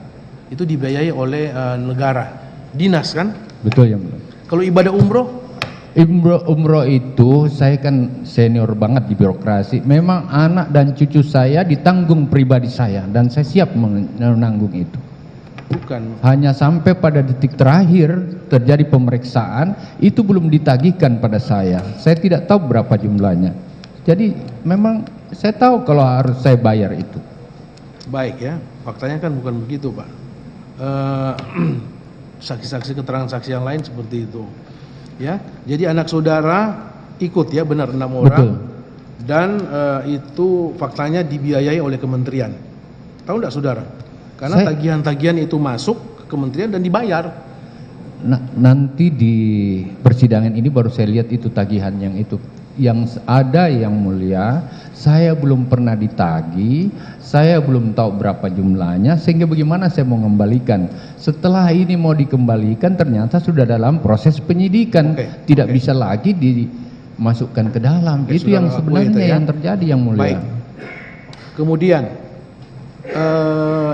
Itu dibiayai oleh negara, dinas kan? Betul yang mulia. Kalau ibadah umroh, Umroh itu saya kan senior banget di birokrasi. Memang anak dan cucu saya ditanggung pribadi saya dan saya siap menanggung itu. bukan. Hanya sampai pada detik terakhir terjadi pemeriksaan itu belum ditagihkan pada saya. Saya tidak tahu berapa jumlahnya. Jadi memang saya tahu kalau harus saya bayar itu. Baik ya, faktanya kan bukan begitu Pak. Saksi-saksi keterangan saksi yang lain seperti itu. Ya, jadi anak saudara ikut ya, benar 6 orang. Betul. Dan itu faktanya dibiayai oleh kementerian. Tahu enggak saudara? Karena tagihan-tagihan itu masuk ke kementerian dan dibayar. Nah, nanti di persidangan ini baru saya lihat itu tagihan yang itu. Yang ada yang mulia, saya belum pernah ditagih, saya belum tahu berapa jumlahnya, sehingga bagaimana saya mau mengembalikan. Setelah ini mau dikembalikan ternyata sudah dalam proses penyidikan, tidak bisa lagi dimasukkan ke dalam. Itu yang sebenarnya yang terjadi yang mulia. Baik. Kemudian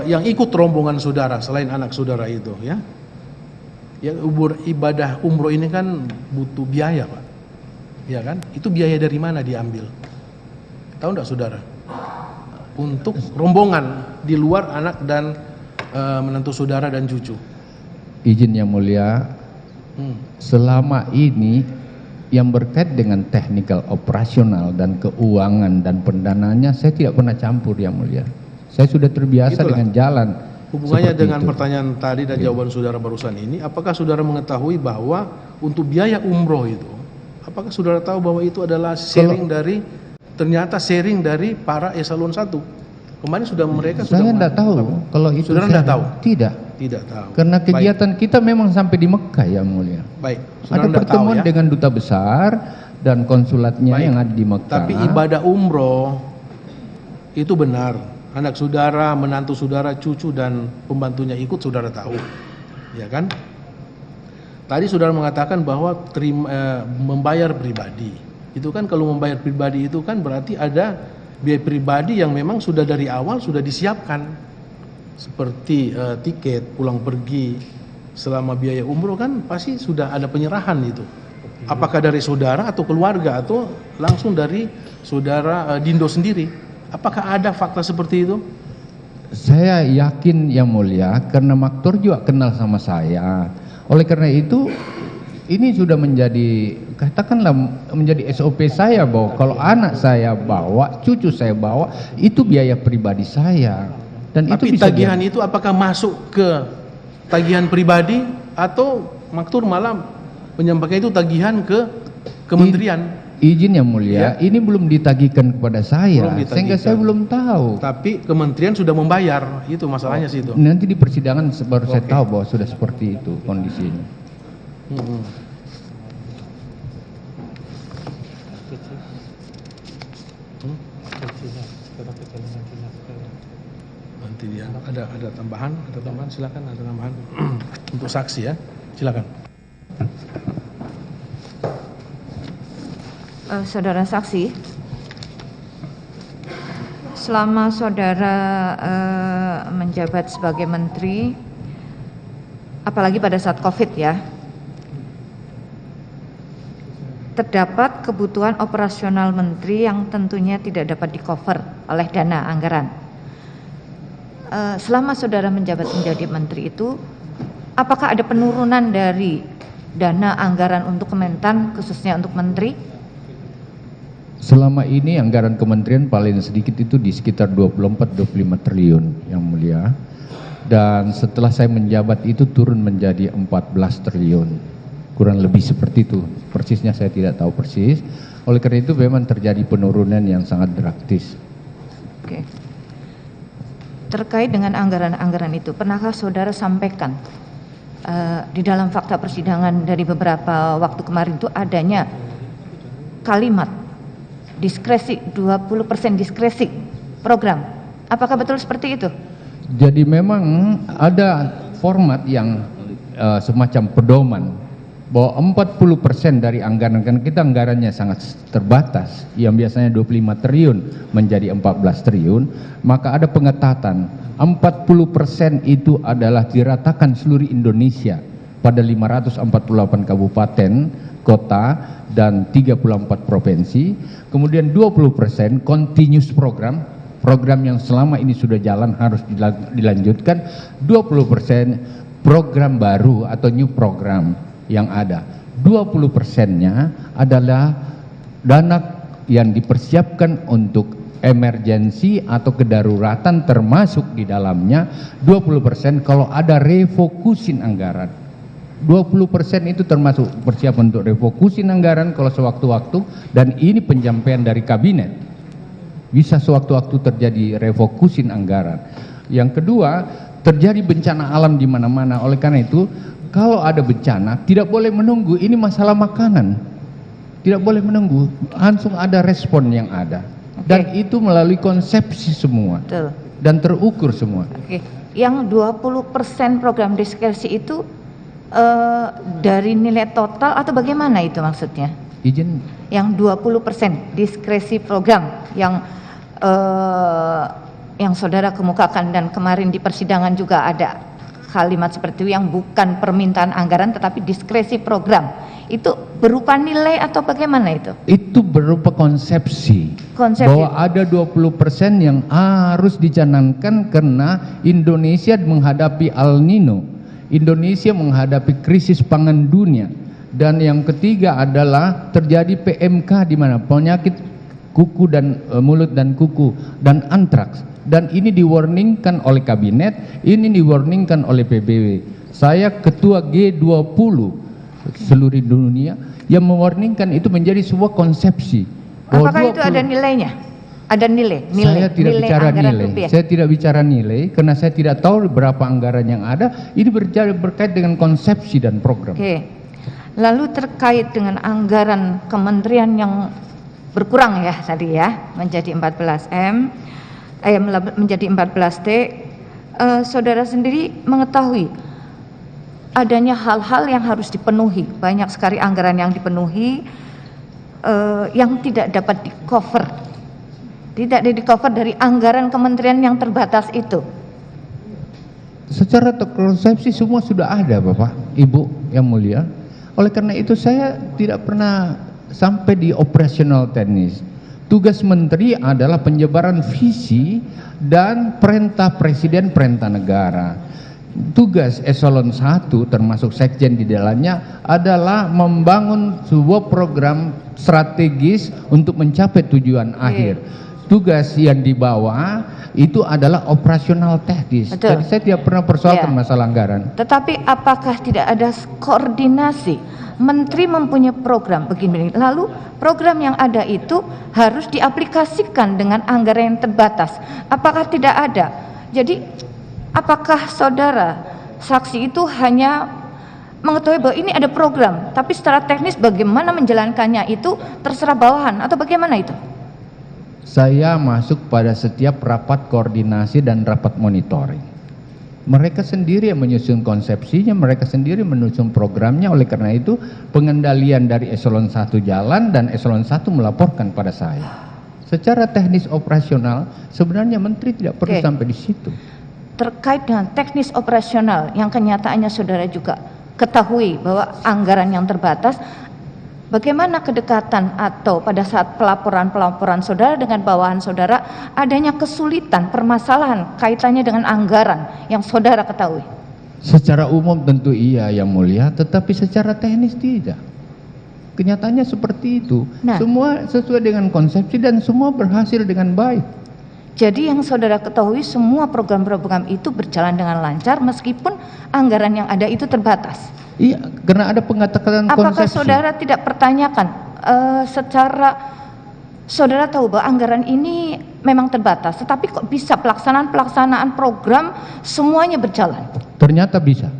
yang ikut rombongan saudara selain anak saudara itu ya, yang ibadah umroh ini kan butuh biaya Pak, ya kan? Itu biaya dari mana diambil? Tahu enggak saudara? Untuk rombongan di luar anak dan menantu saudara dan cucu. Izin yang mulia, selama ini yang berkait dengan teknikal operasional dan keuangan dan pendanaannya saya tidak pernah campur yang mulia. Saya sudah terbiasa dengan jalan. Hubungannya dengan pertanyaan tadi dan jawaban saudara barusan ini, apakah saudara mengetahui bahwa untuk biaya umroh itu, apakah saudara tahu bahwa itu adalah sharing ternyata sharing dari para eselon 1? Kemarin sudah mereka sudah. Saya tidak tahu kalau itu. Saudara tidak tahu? Tidak tahu. Karena kegiatan kita memang sampai di Mekah ya mulia. Baik. Ada pertemuan dengan duta besar dan konsulatnya yang ada di Mekah. Tapi ibadah umroh itu benar. Anak saudara, menantu saudara, cucu dan pembantunya ikut, saudara tahu, ya kan? Tadi saudara mengatakan bahwa membayar pribadi. Itu kan kalau membayar pribadi itu kan berarti ada biaya pribadi yang memang sudah dari awal sudah disiapkan, seperti tiket pulang pergi, selama biaya umroh kan pasti sudah ada penyerahan itu. Apakah dari saudara atau keluarga atau langsung dari saudara Dindo sendiri? Apakah ada fakta seperti itu? Saya yakin Yang Mulia, karena Maktur juga kenal sama saya. Oleh karena itu, ini sudah menjadi, katakanlah menjadi SOP saya, bahwa kalau anak saya bawa, cucu saya bawa, itu biaya pribadi saya. Dan tapi itu bisa tagihan itu apakah masuk ke tagihan pribadi atau Maktur malah menyampaikan itu tagihan ke kementerian? Izin Yang Mulia, ini belum ditagihkan kepada saya, sehingga saya belum tahu. Tapi kementerian sudah membayar, itu masalahnya sih itu. Nanti di persidangan baru saya tahu bahwa sudah seperti itu kondisinya. Nanti dia ada tambahan, silakan, ada tambahan untuk saksi ya, silakan. Saudara saksi, selama saudara menjabat sebagai menteri, apalagi pada saat COVID ya, terdapat kebutuhan operasional menteri yang tentunya tidak dapat di-cover oleh dana anggaran. Selama saudara menjabat menjadi menteri itu, apakah ada penurunan dari dana anggaran untuk Kementan, khususnya untuk menteri? Selama ini anggaran kementerian paling sedikit itu di sekitar 24-25 triliun Yang Mulia. Dan setelah saya menjabat itu turun menjadi 14 triliun. Kurang lebih seperti itu. Persisnya saya tidak tahu persis. Oleh karena itu memang terjadi penurunan yang sangat drastis. Oke. Terkait dengan anggaran-anggaran itu, pernahkah saudara sampaikan di dalam fakta persidangan dari beberapa waktu kemarin itu adanya kalimat diskresi, 20% diskresi program. Apakah betul seperti itu? Jadi memang ada format yang semacam pedoman bahwa 40% dari anggaran, kan kita anggarannya sangat terbatas, yang biasanya 25 triliun menjadi 14 triliun, maka ada pengetatan 40% itu adalah diratakan seluruh Indonesia pada 548 kabupaten, kota, dan 34 provinsi. Kemudian 20% continuous program yang selama ini sudah jalan harus dilanjutkan. 20% program baru atau new program yang ada. 20%-nya adalah dana yang dipersiapkan untuk emergensi atau kedaruratan, termasuk di dalamnya 20% kalau ada refokusin anggaran. 20% itu termasuk persiapan untuk refokusin anggaran kalau sewaktu-waktu, dan ini penyampaian dari kabinet. Bisa sewaktu-waktu terjadi refokusin anggaran. Yang kedua, terjadi bencana alam di mana-mana. Oleh karena itu, kalau ada bencana tidak boleh menunggu, ini masalah makanan. Tidak boleh menunggu, langsung ada respon yang ada. Dan itu melalui konsepsi semua. Betul. Dan terukur semua. Oke. Yang 20% program diskresi itu dari nilai total atau bagaimana itu maksudnya? Izin. Yang 20% diskresi program yang saudara kemukakan, dan kemarin di persidangan juga ada kalimat seperti itu, yang bukan permintaan anggaran tetapi diskresi program, itu berupa nilai atau bagaimana itu? Itu berupa konsepsi. Bahwa ada 20% yang harus dicanangkan karena Indonesia menghadapi El Nino. Indonesia menghadapi krisis pangan dunia. Dan yang ketiga adalah terjadi PMK, di mana penyakit kuku dan mulut dan kuku dan antraks. Dan ini diwarningkan oleh kabinet, ini diwarningkan oleh PBB. Saya ketua G20 seluruh dunia yang mewarningkan itu menjadi sebuah konsepsi. Apakah itu ada nilainya? Ada nilai? Saya tidak bicara nilai. Saya tidak bicara nilai karena saya tidak tahu berapa anggaran yang ada. Ini berkait dengan konsepsi dan program. Oke. Lalu terkait dengan anggaran kementerian yang berkurang ya tadi ya, menjadi 14M, menjadi 14T, saudara sendiri mengetahui adanya hal-hal yang harus dipenuhi, banyak sekali anggaran yang dipenuhi yang tidak dapat di-cover, tidak di-cover dari anggaran kementerian yang terbatas itu. Secara konsepsi semua sudah ada, Bapak, Ibu yang mulia. Oleh karena itu saya tidak pernah sampai di operasional teknis. Tugas menteri adalah penyebaran visi dan perintah presiden, perintah negara. Tugas eselon 1 termasuk sekjen di dalamnya adalah membangun sebuah program strategis untuk mencapai tujuan akhir. Tugas yang dibawa itu adalah operasional teknis. Betul. Jadi saya tidak pernah persoalkan Ya. masalah anggaran. Tetapi apakah tidak ada koordinasi? Menteri mempunyai program begini, lalu program yang ada itu harus diaplikasikan dengan anggaran yang terbatas. Apakah tidak ada? Jadi apakah saudara saksi itu hanya mengetahui bahwa ini ada program, tapi secara teknis bagaimana menjalankannya itu terserah bawahan atau bagaimana itu? Saya masuk pada setiap rapat koordinasi dan rapat monitoring. Mereka sendiri yang menyusun konsepsinya, mereka sendiri menyusun programnya. Oleh karena itu pengendalian dari eselon 1 jalan dan eselon 1 melaporkan pada saya. Secara teknis operasional sebenarnya menteri tidak perlu sampai di situ. Terkait dengan teknis operasional yang kenyataannya saudara juga ketahui bahwa anggaran yang terbatas, bagaimana kedekatan atau pada saat pelaporan saudara dengan bawahan saudara adanya kesulitan, permasalahan kaitannya dengan anggaran yang saudara ketahui? Secara umum tentu iya yang mulia, tetapi secara teknis tidak. Kenyataannya seperti itu. Nah, semua sesuai dengan konsepsi dan semua berhasil dengan baik. Jadi yang saudara ketahui semua program-program itu berjalan dengan lancar meskipun anggaran yang ada itu terbatas. Iya, karena ada pengetahuan konsepsi. Apakah saudara tidak pertanyakan secara saudara tahu bahwa anggaran ini memang terbatas, tetapi kok bisa pelaksanaan program semuanya berjalan? Ternyata bisa.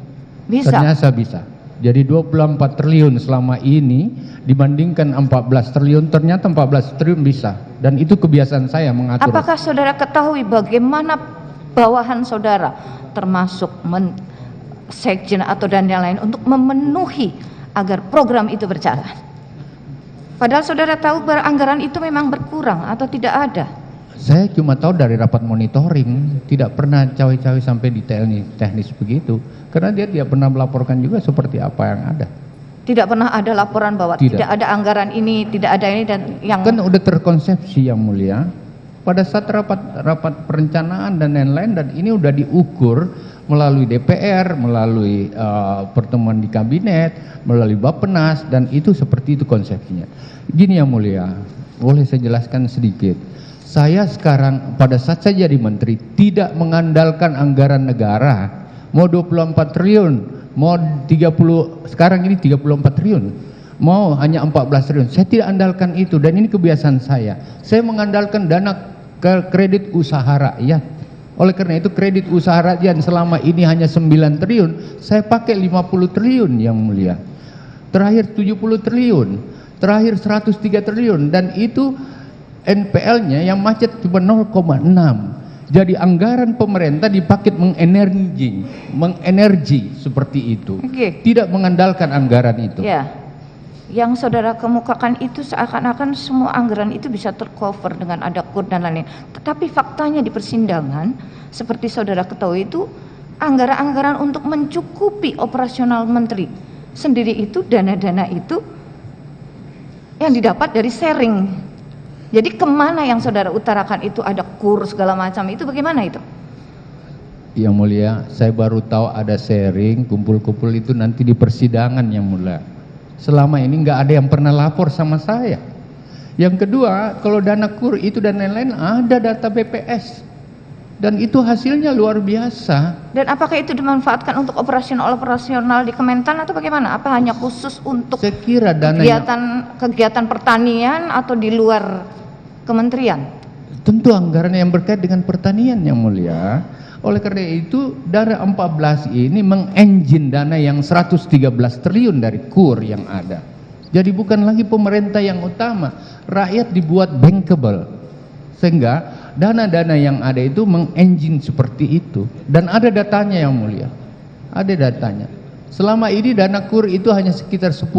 Bisa. Ternyata bisa. Jadi 24 triliun selama ini dibandingkan 14 triliun, ternyata 14 triliun bisa. Dan itu kebiasaan saya mengatur. Apakah saudara ketahui bagaimana bawahan saudara termasuk sekjen atau dan yang lain untuk memenuhi agar program itu berjalan? Padahal saudara tahu bahwa anggaran itu memang berkurang atau tidak ada. Saya cuma tahu dari rapat monitoring, tidak pernah cawe-cawe sampai detail teknis begitu. Karena dia tidak pernah melaporkan juga seperti apa yang ada. Tidak pernah ada laporan bahwa tidak ada anggaran ini, tidak ada ini dan yang kan udah terkonsepsi yang mulia. Pada saat rapat perencanaan dan lain-lain, dan ini udah diukur melalui DPR, melalui pertemuan di kabinet, melalui Bappenas, dan itu seperti itu konsepsinya. Gini yang mulia, boleh saya jelaskan sedikit. Saya sekarang pada saat saya jadi menteri tidak mengandalkan anggaran negara. Mau 24 triliun, mau 30, sekarang ini 34 triliun, mau hanya 14 triliun. Saya tidak andalkan itu, dan ini kebiasaan saya. Saya mengandalkan dana kredit usaha rakyat. Oleh karena itu kredit usaha rakyat selama ini hanya 9 triliun, saya pakai 50 triliun yang mulia. Terakhir 70 triliun, terakhir 103 triliun, dan itu NPL-nya yang macet cuma 0,6. Jadi anggaran pemerintah dipakai mengenergi seperti itu. Tidak mengandalkan anggaran itu. Ya. Yang saudara kemukakan itu seakan-akan semua anggaran itu bisa tercover dengan ada kur dan lain-lain. Tetapi faktanya di persidangan seperti saudara ketahui itu anggaran-anggaran untuk mencukupi operasional menteri sendiri itu, dana-dana itu yang didapat dari sharing. Jadi kemana yang saudara utarakan itu ada kur segala macam itu bagaimana itu? Yang mulia, saya baru tahu ada sharing, kumpul-kumpul itu nanti di persidangan yang mulia. Selama ini nggak ada yang pernah lapor sama saya. Yang kedua, kalau dana kur itu dan lain-lain ada data BPS. Dan itu hasilnya luar biasa. Dan apakah itu dimanfaatkan untuk operasional di Kementan atau bagaimana? Apa hanya khusus untuk saya kira dana kegiatan pertanian atau di luar kementerian? Tentu anggaran yang berkait dengan pertanian yang mulia. Oleh karena itu dari 14 ini mengenjin dana yang 113 triliun dari kur yang ada. Jadi bukan lagi pemerintah yang utama, rakyat dibuat bankable. Sehingga dana-dana yang ada itu mengenjin seperti itu. Dan ada datanya yang mulia. Ada datanya. Selama ini dana kur itu hanya sekitar 10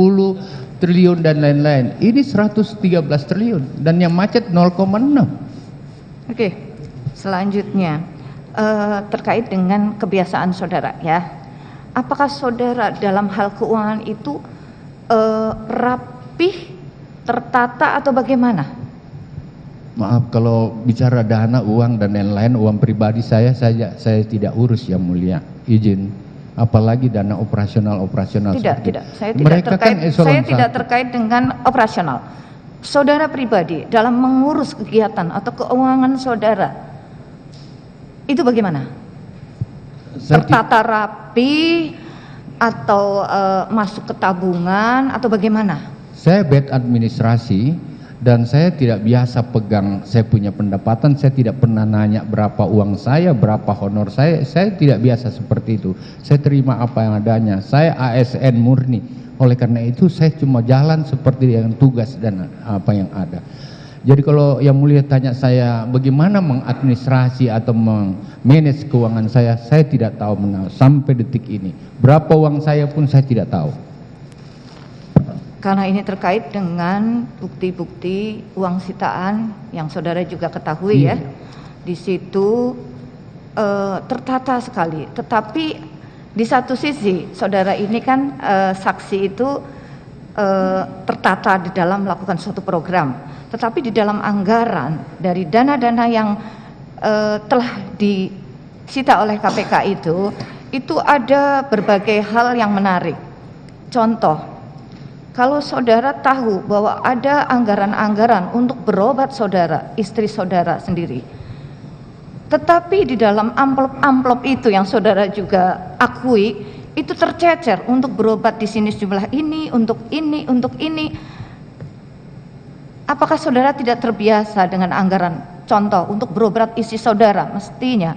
triliun dan lain-lain. Ini 113 triliun dan yang macet 0,6. Oke, selanjutnya terkait dengan kebiasaan saudara ya. Apakah saudara dalam hal keuangan itu rapih, tertata atau bagaimana? Maaf, kalau bicara dana, uang dan lain-lain, uang pribadi saya tidak urus, Yang Mulia. Izin. Apalagi dana operasional Tidak. Saya tidak terkait dengan operasional. Saudara pribadi dalam mengurus kegiatan atau keuangan saudara itu bagaimana? Tertata rapi atau masuk ke tabungan atau bagaimana? Saya bed administrasi dan saya tidak biasa pegang saya punya pendapatan. Saya tidak pernah nanya berapa uang saya, berapa honor saya tidak biasa seperti itu. Saya terima apa yang adanya. Saya ASN murni. Oleh karena itu saya cuma jalan seperti yang tugas dan apa yang ada. Jadi kalau Yang Mulia tanya saya bagaimana mengadministrasi atau memanage keuangan saya tidak tahu sampai detik ini. Berapa uang saya pun saya tidak tahu. Karena ini terkait dengan bukti-bukti uang sitaan yang saudara juga ketahui ya. Di situ tertata sekali. Tetapi di satu sisi saudara ini kan saksi itu tertata di dalam melakukan suatu program. Tetapi di dalam anggaran dari dana-dana yang telah disita oleh KPK itu ada berbagai hal yang menarik. Contoh, kalau saudara tahu bahwa ada anggaran-anggaran untuk berobat saudara, istri saudara sendiri, tetapi di dalam amplop-amplop itu yang saudara juga akui, itu tercecer untuk berobat di sini sejumlah ini, untuk ini, untuk ini. Apakah saudara tidak terbiasa dengan anggaran? Contoh, untuk berobat istri saudara, mestinya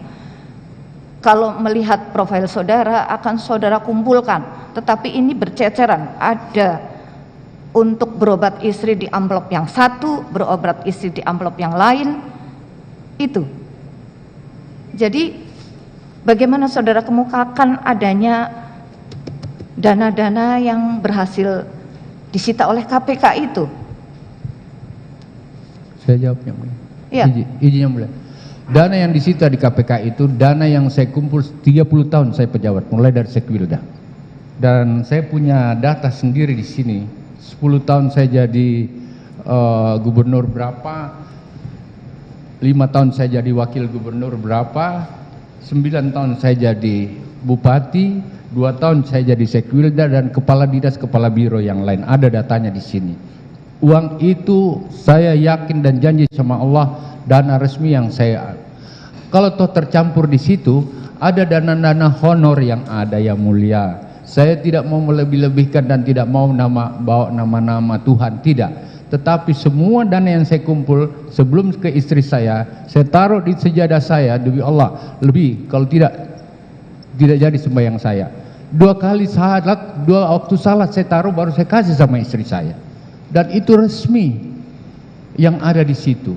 kalau melihat profil saudara akan saudara kumpulkan, tetapi ini berceceran, ada untuk berobat istri di amplop yang satu, berobat istri di amplop yang lain, itu. Jadi bagaimana saudara kemukakan adanya dana-dana yang berhasil disita oleh KPK itu? Saya jawab Yang Mulia. Ya. Izin Yang Mulia. Dana yang disita di KPK itu dana yang saya kumpul 30 tahun saya pejabat, mulai dari Sekwilda. Dan saya punya data sendiri di sini. 10 tahun saya jadi gubernur berapa, 5 tahun saya jadi wakil gubernur berapa, 9 tahun saya jadi bupati, 2 tahun saya jadi Sekwilda dan kepala dinas, kepala biro yang lain. Ada datanya di sini. Uang itu saya yakin dan janji sama Allah dana resmi yang saya. Kalau toh tercampur di situ ada dana-dana honor yang ada Yang Mulia. Saya tidak mau melebih-lebihkan dan tidak mau bawa nama-nama Tuhan, tidak. Tetapi semua dana yang saya kumpul sebelum ke istri saya taruh di sejadah saya demi Allah. Lebih, kalau tidak jadi sembahyang saya. 2 kali salat, 2 waktu salat saya taruh baru saya kasih sama istri saya. Dan itu resmi yang ada di situ.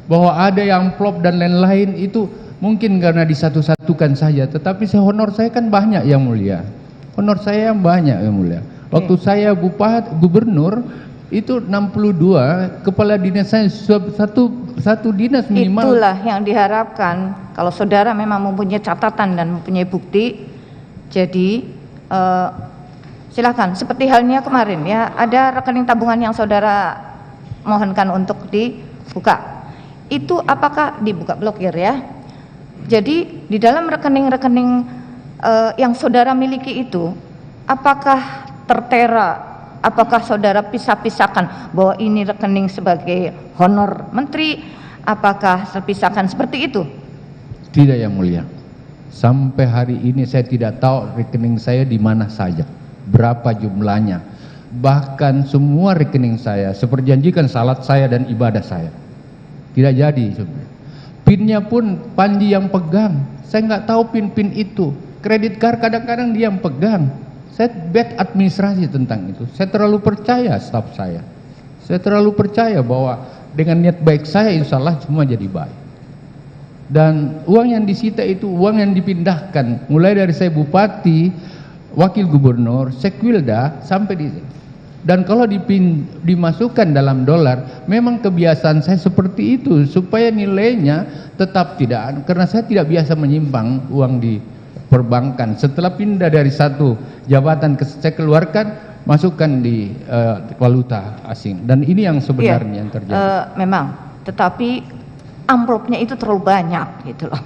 Bahwa ada yang amplop dan lain-lain itu mungkin karena disatu-satukan saja. Tetapi honor saya kan banyak Yang Mulia. Honor saya yang banyak Yang Mulia. Waktu saya bupati, gubernur itu 62, kepala dinas saya satu dinas minimal. Itulah yang diharapkan kalau saudara memang mempunyai catatan dan mempunyai bukti. Jadi silakan, seperti halnya kemarin ya, ada rekening tabungan yang saudara mohonkan untuk dibuka. Itu apakah dibuka blokir ya? Jadi di dalam rekening-rekening yang saudara miliki itu, apakah tertera, apakah saudara pisah-pisahkan bahwa ini rekening sebagai honor menteri, apakah terpisahkan seperti itu? Tidak Yang Mulia. Sampai hari ini saya tidak tahu rekening saya di mana saja, berapa jumlahnya. Bahkan semua rekening saya seperjanjikan salat saya dan ibadah saya. Tidak jadi sebenarnya. PIN-nya pun Panji yang pegang. Saya nggak tahu PIN-PIN itu. Kredit card kadang-kadang dia yang pegang. Saya bad administrasi tentang itu. Saya terlalu percaya staf saya. Saya terlalu percaya bahwa dengan niat baik saya insya Allah semua jadi baik. Dan uang yang disita itu uang yang dipindahkan. Mulai dari saya bupati, wakil gubernur, Sekwilda sampai di. Dan kalau dimasukkan dalam dolar, memang kebiasaan saya seperti itu supaya nilainya Tetap tidak, karena saya tidak biasa menyimpang uang di perbankan. Setelah pindah dari satu jabatan saya keluarkan, masukkan di valuta asing. Dan ini yang sebenarnya yang terjadi. Memang, tetapi amplopnya itu terlalu banyak gitu loh.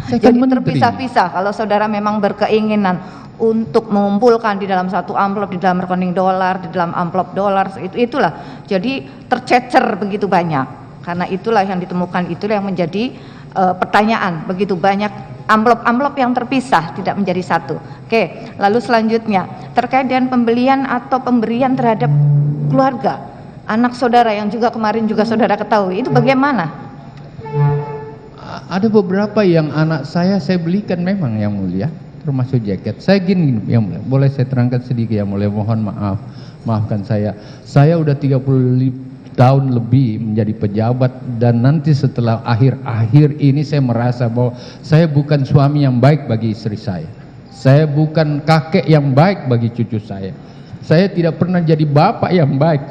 Saya kan Jadi menteri. terpisah-pisah. Kalau saudara memang berkeinginan untuk mengumpulkan di dalam satu amplop, di dalam rekening dolar, di dalam amplop dolar, itulah. Jadi tercecer begitu banyak. Karena itulah yang ditemukan, itulah yang menjadi pertanyaan. Begitu banyak amplop-amplop yang terpisah, tidak menjadi satu. Oke, lalu selanjutnya terkait dengan pembelian atau pemberian terhadap keluarga, anak saudara yang juga kemarin juga saudara ketahui, itu bagaimana? Ada beberapa yang anak saya belikan memang yang mulia, termasuk jaket. Saya gini yang mulia, boleh saya terangkan sedikit yang mulia, mohon maaf, maafkan saya. Saya udah 30 tahun lebih menjadi pejabat, dan nanti setelah akhir-akhir ini saya merasa bahwa saya bukan suami yang baik bagi istri saya. Saya bukan kakek yang baik bagi cucu saya. Saya tidak pernah jadi bapak yang baik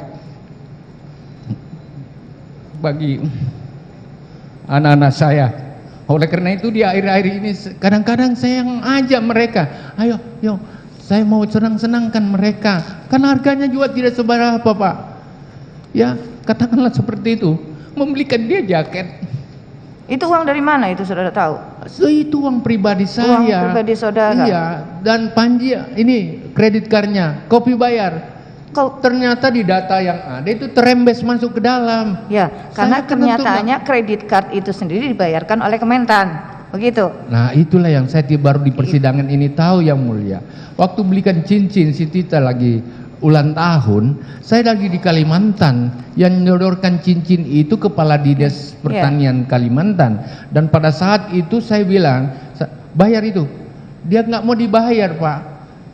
bagi anak-anak saya. Oleh karena itu di akhir-akhir ini kadang-kadang saya yang ajak mereka, ayo, saya mau senang-senangkan mereka. Kan harganya juga tidak seberapa, Pak. Ya, katakanlah seperti itu. Membelikan dia jaket. Itu uang dari mana itu saudara tahu? Itu uang pribadi saya. Uang pribadi saudara. Iya, dan Panji ini kredit cardnya, kopi bayar. Ternyata di data yang ada itu terembes masuk ke dalam. Ya, karena kenyataannya kredit card itu sendiri dibayarkan oleh Kementan, begitu. Nah, itulah yang saya baru di persidangan ini tahu yang mulia. Waktu belikan cincin si Tita lagi ulang tahun, saya lagi di Kalimantan, yang menyodorkan cincin itu kepala dinas pertanian Kalimantan. Dan pada saat itu saya bilang, bayar itu. Dia nggak mau dibayar, Pak.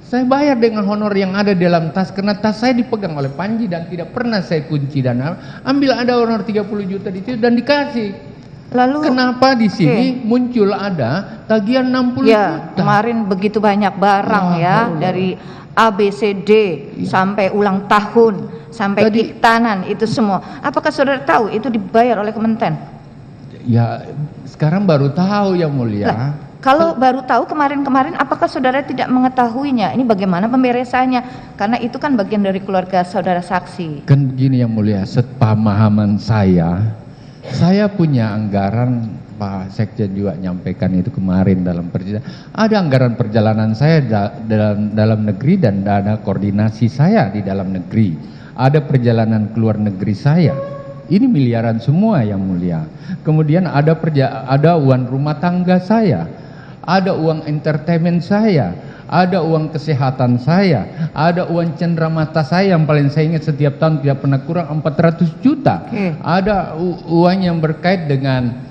Saya bayar dengan honor yang ada dalam tas, karena tas saya dipegang oleh Panji dan tidak pernah saya kunci, dan ambil ada honor 30 juta di situ dan dikasih. Lalu kenapa di sini muncul ada tagihan 60 juta? Kemarin begitu banyak barang dari ABCD sampai ulang tahun, sampai kitanan itu semua. Apakah saudara tahu itu dibayar oleh Kementan? Ya, sekarang baru tahu yang mulia. Kalau baru tahu kemarin-kemarin, apakah saudara tidak mengetahuinya? Ini bagaimana pemberesannya? Karena itu kan bagian dari keluarga saudara saksi. Kan begini yang mulia, sepemahaman saya punya anggaran, Pak Sekjen juga nyampaikan itu kemarin dalam persidangan. Ada anggaran perjalanan saya dalam negeri dan dana koordinasi saya di dalam negeri. Ada perjalanan keluar negeri saya. Ini miliaran semua yang mulia. Kemudian ada uang rumah tangga saya, ada uang entertainment saya, ada uang kesehatan saya, ada uang cenderamata saya yang paling saya ingat setiap tahun tidak pernah kurang 400 juta. Ada uang yang berkait dengan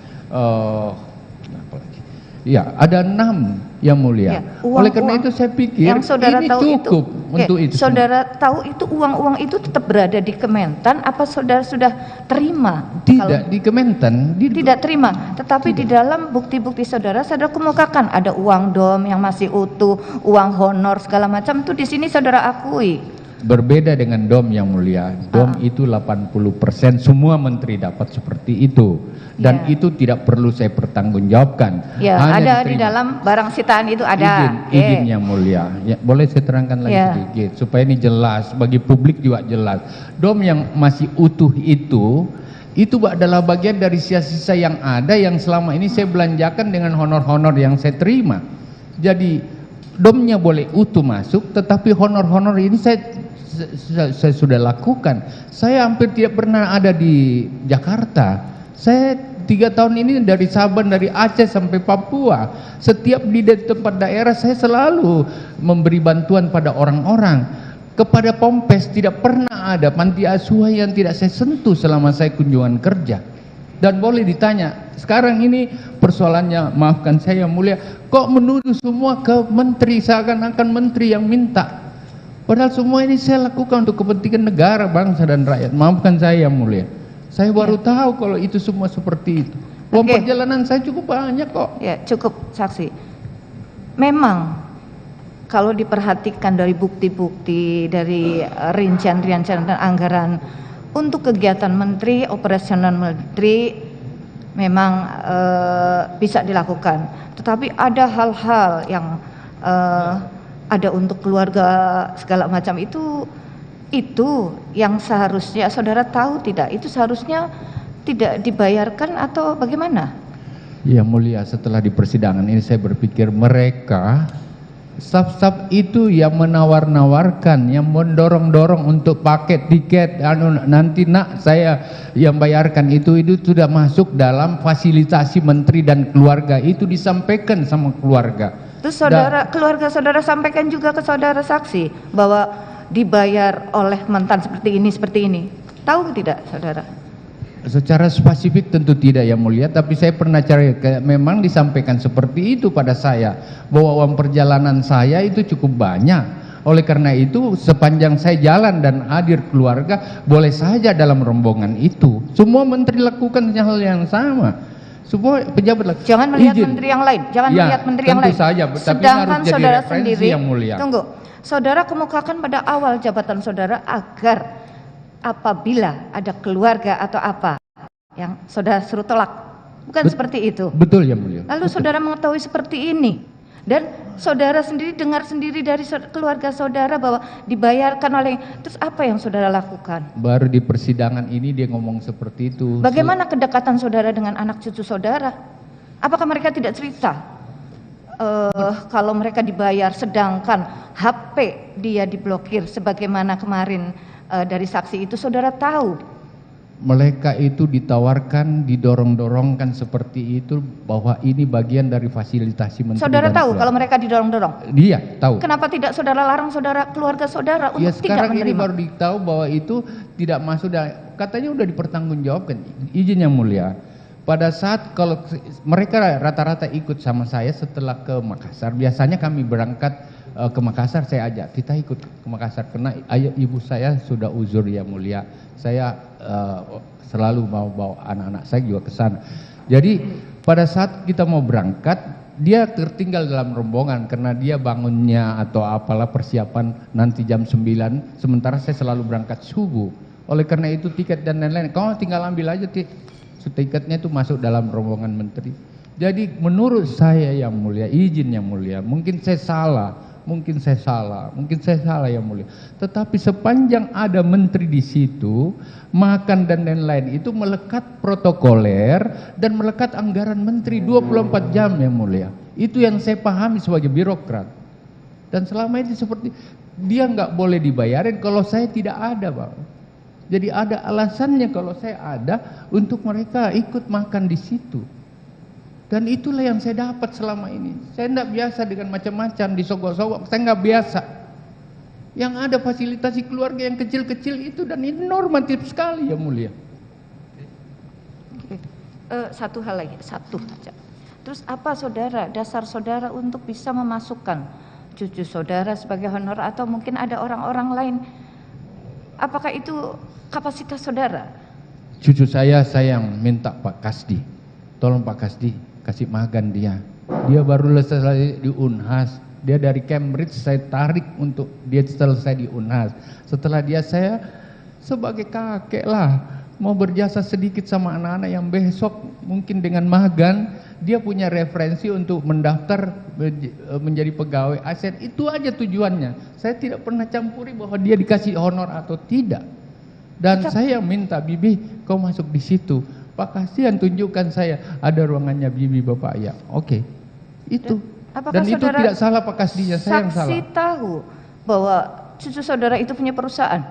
ada 6 yang mulia. Oleh karena itu saya pikir yang saudara ini tahu cukup untuk itu. Saudara tahu itu uang-uang itu tetap berada di Kementan, apa saudara sudah terima? Tidak di Kementan. Tidak terima, tetapi di dalam bukti-bukti saudara kemukakan ada uang dom yang masih utuh, uang honor segala macam itu di sini saudara akui. Berbeda dengan dom yang mulia. Dom itu 80% semua menteri dapat seperti itu. Dan itu tidak perlu saya pertanggungjawabkan. Ada di dalam barang sitaan itu ada. Izin yang mulia. Ya, boleh saya terangkan lagi sedikit supaya ini jelas bagi publik juga jelas. Dom yang masih utuh itu adalah bagian dari sisa-sisa yang ada yang selama ini saya belanjakan dengan honor-honor yang saya terima. Jadi domnya boleh utuh masuk, tetapi honor-honor ini saya sudah lakukan. Saya hampir tidak pernah ada di Jakarta. Saya 3 tahun ini dari Sabang, dari Aceh sampai Papua. Setiap di tempat daerah saya selalu memberi bantuan pada orang-orang. Kepada Pompes tidak pernah ada panti asuhan yang tidak saya sentuh selama saya kunjungan kerja. Dan boleh ditanya, sekarang ini persoalannya, maafkan saya yang mulia, kok menuduh semua ke menteri, seakan-akan menteri yang minta. Padahal semua ini saya lakukan untuk kepentingan negara, bangsa dan rakyat. Maafkan saya yang mulia. Saya baru tahu kalau itu semua seperti itu. Uang perjalanan saya cukup banyak kok. Ya, cukup saksi. Memang kalau diperhatikan dari bukti-bukti, dari rincian-rincian dan anggaran untuk kegiatan menteri, operasional menteri, memang bisa dilakukan. Tetapi ada hal-hal yang ada untuk keluarga segala macam itu yang seharusnya saudara tahu tidak? Itu seharusnya tidak dibayarkan atau bagaimana? Ya mulia, setelah di persidangan ini saya berpikir mereka staf-staf itu yang menawar-nawarkan, yang mendorong-dorong untuk paket tiket, nanti nak saya yang bayarkan itu sudah masuk dalam fasilitasi menteri dan keluarga, itu disampaikan sama keluarga. Terus keluarga saudara sampaikan juga ke saudara saksi bahwa dibayar oleh mantan seperti ini. Tahu tidak saudara? Secara spesifik tentu tidak yang mulia, tapi saya pernah cari, memang disampaikan seperti itu pada saya, bahwa uang perjalanan saya itu cukup banyak. Oleh karena itu sepanjang saya jalan dan hadir keluarga, boleh saja dalam rombongan itu. Semua menteri lakukan hal yang sama. Semua pejabat jangan melihat menteri yang lain, melihat menteri yang lain. Saja, sedangkan tapi saudara sendiri, yang mulia. Tunggu, saudara kemukakan pada awal jabatan saudara agar apabila ada keluarga atau apa yang saudara suruh tolak, bukan seperti itu? Betul yang mulia. Lalu saudara mengetahui seperti ini dan saudara sendiri dengar sendiri dari keluarga saudara bahwa dibayarkan oleh, terus apa yang saudara lakukan? Baru di persidangan ini dia ngomong seperti itu. Bagaimana kedekatan saudara dengan anak cucu saudara? Apakah mereka tidak cerita kalau mereka dibayar sedangkan HP dia diblokir sebagaimana kemarin dari saksi itu saudara tahu? Mereka itu ditawarkan, didorong-dorongkan seperti itu, bahwa ini bagian dari fasilitasi menteri. Saudara tahu keluarga. kalau mereka didorong-dorong? Dia tahu. Kenapa tidak saudara larang keluarga saudara untuk tidak menerima? Sekarang ini baru ditahu bahwa itu tidak masuk, katanya udah dipertanggungjawabkan. Izin yang mulia, pada saat kalau mereka rata-rata ikut sama saya setelah ke Makassar, biasanya kami berangkat ke Makassar, saya ajak kita ikut ke Makassar karena ibu saya sudah uzur yang mulia. Saya selalu mau bawa anak-anak saya juga ke sana. Jadi pada saat kita mau berangkat, dia tertinggal dalam rombongan karena dia bangunnya atau apalah persiapan nanti jam 9, sementara saya selalu berangkat subuh. Oleh karena itu tiket dan lain-lain, kau tinggal ambil aja tiketnya itu masuk dalam rombongan menteri. Jadi menurut saya yang mulia, izin yang mulia, mungkin saya salah yang mulia. Tetapi sepanjang ada menteri di situ, makan dan lain-lain itu melekat protokoler dan melekat anggaran menteri 24 jam yang mulia. Itu yang saya pahami sebagai birokrat. Dan selama ini seperti dia nggak boleh dibayarin kalau saya tidak ada, Pak. Jadi ada alasannya kalau saya ada untuk mereka ikut makan di situ. Dan itulah yang saya dapat selama ini. Saya tidak biasa dengan macam-macam disogok-sogok, saya nggak biasa. Yang ada fasilitasi keluarga yang kecil-kecil itu, dan ini normatif sekali yang mulia. Satu hal lagi, satu saja. Terus apa saudara, dasar saudara untuk bisa memasukkan cucu saudara sebagai honor atau mungkin ada orang-orang lain? Apakah itu kapasitas saudara? Cucu saya yang minta Pak Kasdi, tolong Pak Kasdi kasih makan dia baru selesai di Unhas, dia dari Cambridge saya tarik untuk dia selesai di Unhas. Setelah dia, saya sebagai kakek lah mau berjasa sedikit sama anak-anak yang besok mungkin dengan magan dia punya referensi untuk mendaftar menjadi pegawai ASN. Itu aja tujuannya. Saya tidak pernah campuri bahwa dia dikasih honor atau tidak. Dan saya minta, Bibi kau masuk di situ, Pak kasihan tunjukkan saya ada ruangannya Bibi Bapak ya. Oke. Itu. Dan itu tidak salah Pak Kasdinya, saya yang salah. Saksi tahu bahwa cucu saudara itu punya perusahaan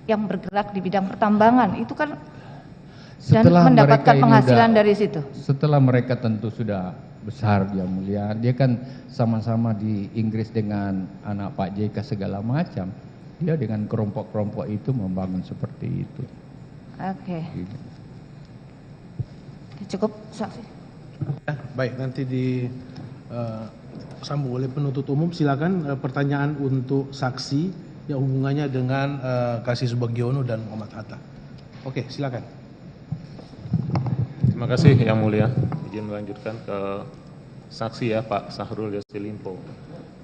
yang bergerak di bidang pertambangan, itu kan setelah dan mendapatkan penghasilan dari situ. Setelah mereka tentu sudah besar dia mulia, dia kan sama-sama di Inggris dengan anak Pak JK segala macam. Dia dengan kelompok-kelompok itu membangun seperti itu. Oke. Cukup saksi. Baik, nanti sambung oleh penuntut umum. Silakan pertanyaan untuk saksi yang hubungannya dengan Kasih Subagiono dan Muhammad Hatta. Oke, silakan. Terima kasih Yang Mulia. Izin melanjutkan ke saksi ya Pak Sahrul Yassin Limpo.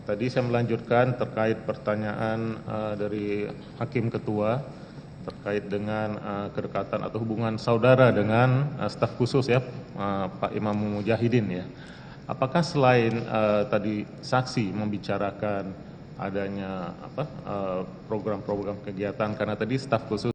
Tadi saya melanjutkan terkait pertanyaan dari Hakim Ketua terkait dengan kedekatan atau hubungan saudara dengan staf khusus ya, Pak Imam Mujahidin ya. Apakah selain tadi saksi membicarakan adanya program-program kegiatan, karena tadi staf khusus